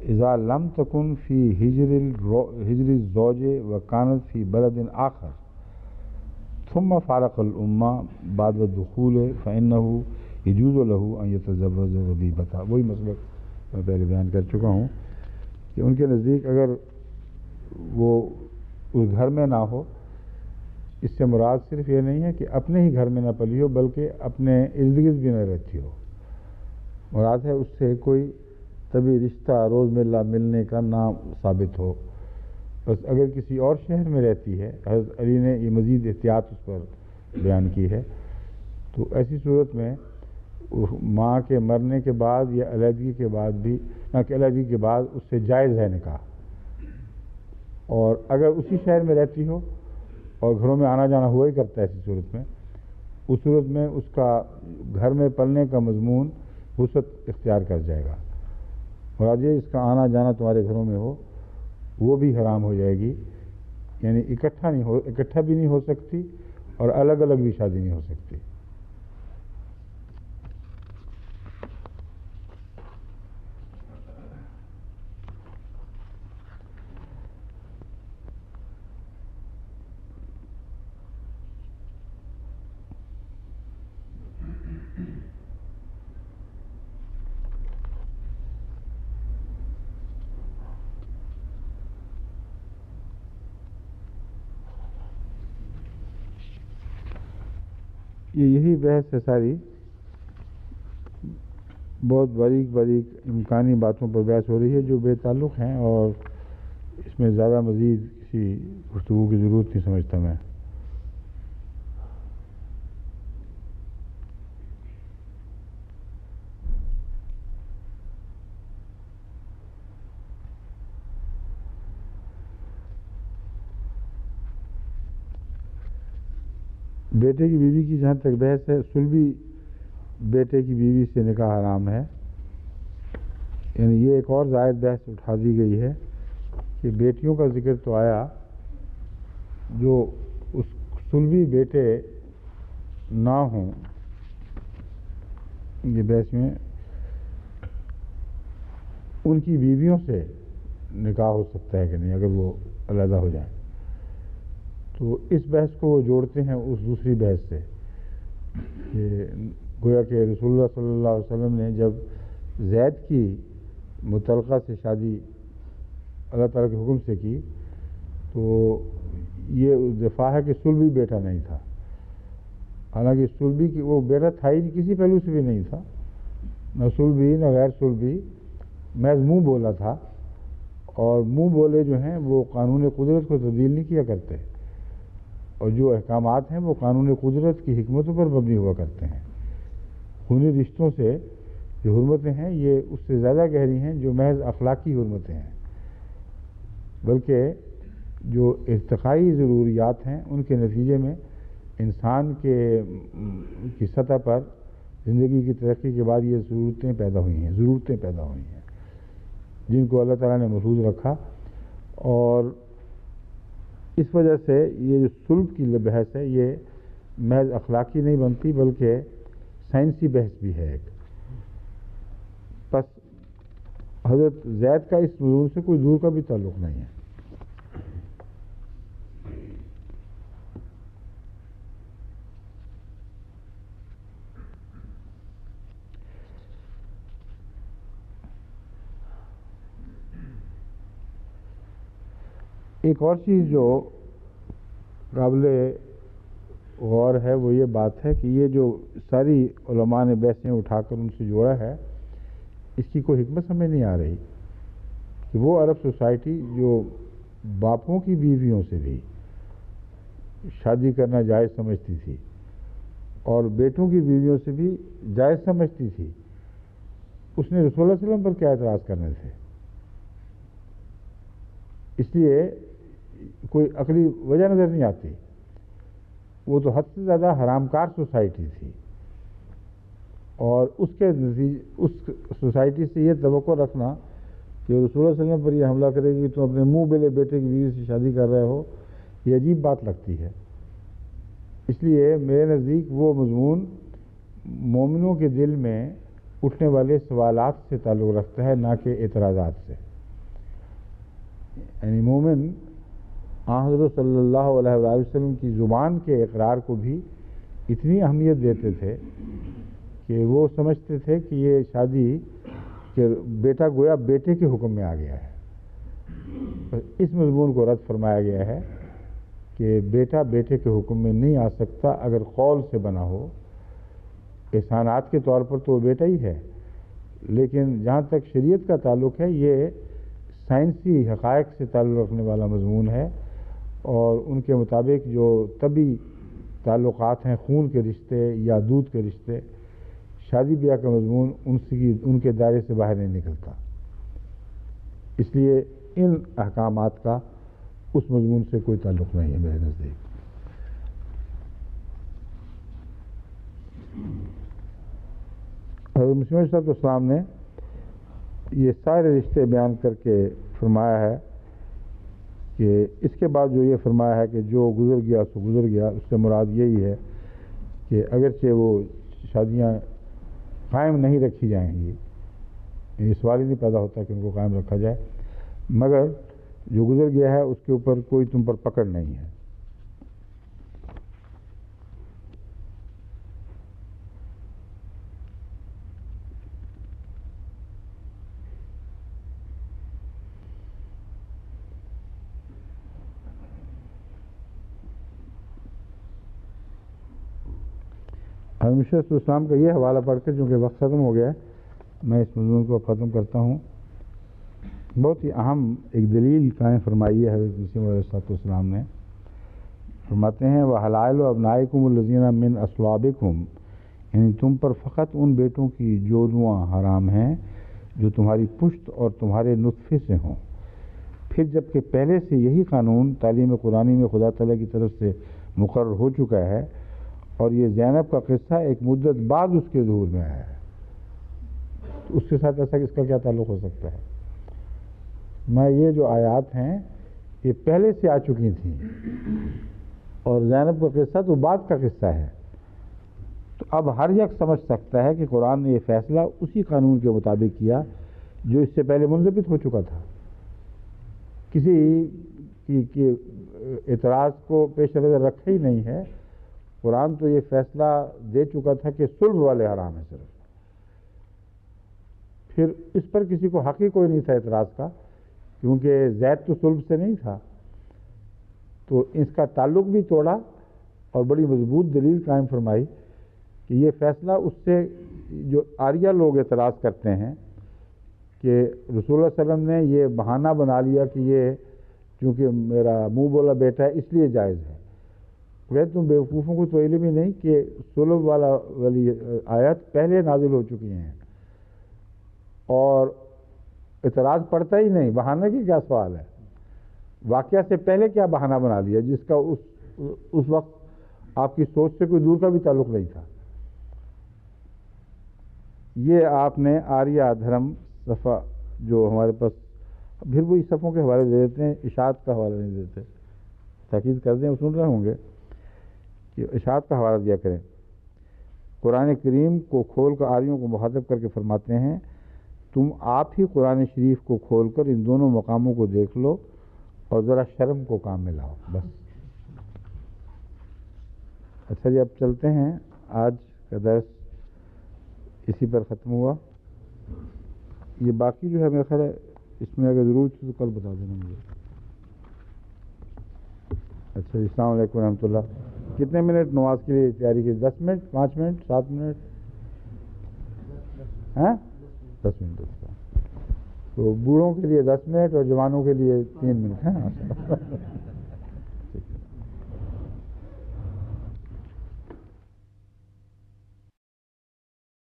S1: اذا لم تکن فی ہجر الزوج وکانت فی بلد آخر ثم فارق الامہ بعد الدخول فإنه يجوز له ان يتزوج ربیبہ. وہی مسلک میں پہلے بیان کر چکا ہوں کہ ان کے نزدیک اگر وہ اس گھر میں نہ ہو، اس سے مراد صرف یہ نہیں ہے کہ اپنے ہی گھر میں نہ پلی ہو بلکہ اپنے ارد گرد بھی نہ رہتی ہو، مراد ہے اس سے کوئی طبی رشتہ روز ملنے کا نہ ثابت ہو. بس اگر کسی اور شہر میں رہتی ہے، حضرت علی نے یہ مزید احتیاط اس پر بیان کی ہے. تو ایسی صورت میں ماں کے مرنے کے بعد یا علیحدگی کے بعد بھی نہ کہ علیحدگی کے بعد اس سے جائز ہے نکاح. اور اگر اسی شہر میں رہتی ہو اور گھروں میں آنا جانا ہوا ہی کرتا ہے ایسی صورت میں، اس صورت میں اس کا گھر میں پلنے کا مضمون وسعت اختیار کر جائے گا. مراد یہ اس کا آنا جانا تمہارے گھروں میں ہو وہ بھی حرام ہو جائے گی. یعنی اکٹھا بھی نہیں ہو سکتی اور الگ الگ بھی شادی نہیں ہو سکتی. یہی بحث ہے ساری. بہت باریک باریک امکانی باتوں پر بحث ہو رہی ہے جو بے تعلق ہیں، اور اس میں زیادہ مزید کسی گفتگو کی ضرورت نہیں سمجھتا میں. بیٹے کی بیوی کی جہاں تک بحث ہے، سلبی بیٹے کی بیوی سے نکاح حرام ہے. یعنی یہ ایک اور زائد بحث اٹھا دی گئی ہے کہ بیٹیوں کا ذکر تو آیا، جو اس سلبی بیٹے نہ ہوں یہ بحث میں ان کی بیویوں سے نکاح ہو سکتا ہے کہ نہیں اگر وہ علیحدہ ہو جائیں. تو اس بحث کو وہ جوڑتے ہیں اس دوسری بحث سے کہ گویا کہ رسول اللہ صلی اللہ علیہ وسلم نے جب زید کی مطلقہ سے شادی اللہ تعالیٰ کے حکم سے کی تو یہ دفاع ہے کہ سلبی بیٹا نہیں تھا. حالانکہ سلبی کی وہ بیٹا تھا ہی نہیں، کسی پہلو سے بھی نہیں تھا، نہ سلبی نہ غیر سلبی، محض منہ بولا تھا. اور منہ بولے جو ہیں وہ قانون قدرت کو تبدیل نہیں کیا کرتے، اور جو احکامات ہیں وہ قانون قدرت کی حکمتوں پر مبنی ہوا کرتے ہیں. خونی رشتوں سے جو حرمتیں ہیں یہ اس سے زیادہ گہری ہیں جو محض اخلاقی حرمتیں ہیں، بلکہ جو ارتقائی ضروریات ہیں ان کے نتیجے میں انسان کی سطح پر زندگی کی ترقی کے بعد یہ ضرورتیں پیدا ہوئی ہیں جن کو اللہ تعالیٰ نے محفوظ رکھا. اور اس وجہ سے یہ جو سلب کی بحث ہے یہ محض اخلاقی نہیں بنتی بلکہ سائنسی بحث بھی ہے ایک. بس حضرت زید کا اس موضوع سے کوئی دور کا بھی تعلق نہیں ہے. ایک اور چیز جو قابل غور ہے وہ یہ بات ہے کہ یہ جو ساری علماء نے بحثیں اٹھا کر ان سے جوڑا ہے اس کی کوئی حکمت سمجھ نہیں آ رہی کہ وہ عرب سوسائٹی جو باپوں کی بیویوں سے بھی شادی کرنا جائز سمجھتی تھی اور بیٹوں کی بیویوں سے بھی جائز سمجھتی تھی، اس نے رسول اللہ صلی اللہ علیہ وسلم پر کیا اعتراض کرنے تھے. اس لیے کوئی عقلی وجہ نظر نہیں آتی. وہ تو حد سے زیادہ حرام کار سوسائٹی تھی، اور اس کے نتیجے اس سوسائٹی سے یہ توقع رکھنا کہ رسول اللہ صلی اللہ علیہ وسلم پر یہ حملہ کرے گی تم اپنے منہ بلے بیٹے کی بیوی سے شادی کر رہے ہو، یہ عجیب بات لگتی ہے. اس لیے میرے نزدیک وہ مضمون مومنوں کے دل میں اٹھنے والے سوالات سے تعلق رکھتا ہے نہ کہ اعتراضات سے. یعنی مومن حضرت صلی اللہ علیہ وآلہ وسلم کی زبان کے اقرار کو بھی اتنی اہمیت دیتے تھے کہ وہ سمجھتے تھے کہ یہ شادی کہ بیٹا گویا بیٹے کے حکم میں آ گیا ہے. اس مضمون کو رد فرمایا گیا ہے کہ بیٹا بیٹے کے حکم میں نہیں آ سکتا اگر قول سے بنا ہو. احسانات کے طور پر تو وہ بیٹا ہی ہے، لیکن جہاں تک شریعت کا تعلق ہے یہ سائنسی حقائق سے تعلق رکھنے والا مضمون ہے، اور ان کے مطابق جو طبی تعلقات ہیں خون کے رشتے یا دودھ کے رشتے، شادی بیاہ کا مضمون ان کے دائرے سے باہر نہیں نکلتا، اس لیے ان احکامات کا اس مضمون سے کوئی تعلق نہیں ہے میرے نزدیک۔ حضرت مسیح موعود صلی اللہ علیہ وسلم نے یہ سارے رشتے بیان کر کے فرمایا ہے کہ اس کے بعد جو یہ فرمایا ہے کہ جو گزر گیا سو گزر گیا، اس سے مراد یہی ہے کہ اگرچہ وہ شادیاں قائم نہیں رکھی جائیں گی، یہ سوال ہی نہیں پیدا ہوتا کہ ان کو قائم رکھا جائے، مگر جو گزر گیا ہے اس کے اوپر کوئی تم پر پکڑ نہیں ہے۔ حضرت مسیح علیہ السلام کا یہ حوالہ پڑھ کر، چونکہ وقت ختم ہو گیا ہے، میں اس موضوع کو ختم کرتا ہوں۔ بہت ہی اہم ایک دلیل قائم فرمائی ہے حضرت مسیح علیہ السلام نے، فرماتے ہیں وَحَلَائِلُ أَبْنَائِكُمُ الَّذِينَ مِنْ أَصْلَابِكُمْ، یعنی تم پر فقط ان بیٹوں کی جوڑواں حرام ہیں جو تمہاری پشت اور تمہارے نطفے سے ہوں۔ پھر جبکہ پہلے سے یہی قانون تعلیم قرآنی میں خدا تعالیٰ کی طرف سے مقرر ہو چکا ہے، اور یہ زینب کا قصہ ایک مدت بعد اس کے ظہور میں آیا ہے، تو اس کے ساتھ ایسا اس کا کیا تعلق ہو سکتا ہے؟ میں یہ جو آیات ہیں یہ پہلے سے آ چکی تھیں، اور زینب کا قصہ تو بعد کا قصہ ہے، تو اب ہر یک سمجھ سکتا ہے کہ قرآن نے یہ فیصلہ اسی قانون کے مطابق کیا جو اس سے پہلے منضبط ہو چکا تھا۔ کسی کی اعتراض کو پیش نظر رکھا ہی نہیں ہے، قرآن تو یہ فیصلہ دے چکا تھا کہ صلب والے حرام ہیں صرف، پھر اس پر کسی کو حق ہی کوئی نہیں تھا اعتراض کا، کیونکہ زید تو صلب سے نہیں تھا، تو اس کا تعلق بھی توڑا اور بڑی مضبوط دلیل قائم فرمائی کہ یہ فیصلہ اس سے جو آریہ لوگ اعتراض کرتے ہیں کہ رسول اللہ صلی اللہ علیہ وسلم نے یہ بہانہ بنا لیا کہ یہ چونکہ میرا منہ بولا بیٹا ہے اس لیے جائز ہے، تم بیوقوفوں کو تو علم ہی نہیں کہ صلب والی آیت پہلے نازل ہو چکی ہیں، اور اعتراض پڑتا ہی نہیں، بہانے کی کیا سوال ہے؟ واقعہ سے پہلے کیا بہانہ بنا لیا جس کا اس وقت آپ کی سوچ سے کوئی دور کا بھی تعلق نہیں تھا؟ یہ آپ نے آریہ دھرم صفحہ جو ہمارے پاس، پھر وہی صفحوں کے حوالے دے دیتے ہیں، اشاعت کا حوالہ نہیں دیتے، تاکید کر دیں، سن رہے ہوں گے کہ اشاعت کا حوالہ دیا کریں۔ قرآن کریم کو کھول کر آریوں کو مخاطب کر کے فرماتے ہیں تم آپ ہی قرآن شریف کو کھول کر ان دونوں مقاموں کو دیکھ لو اور ذرا شرم کو کام میں لاؤ، بس۔ اچھا جی، اب چلتے ہیں، آج کا درس اسی پر ختم ہوا۔ یہ باقی جو ہے میرا خیال ہے اس میں اگر ضرورت تھی تو کل بتا دینا مجھے۔ اچھا جی، السلام علیکم ورحمۃ اللہ۔ کتنے منٹ نماز کے لیے تیاری کی؟ 10 منٹ، 5 منٹ، 7 منٹ؟ ہاں 10 منٹ۔ تو بوڑھوں کے لیے 10 منٹ اور جوانوں کے لیے 3 منٹ ہیں۔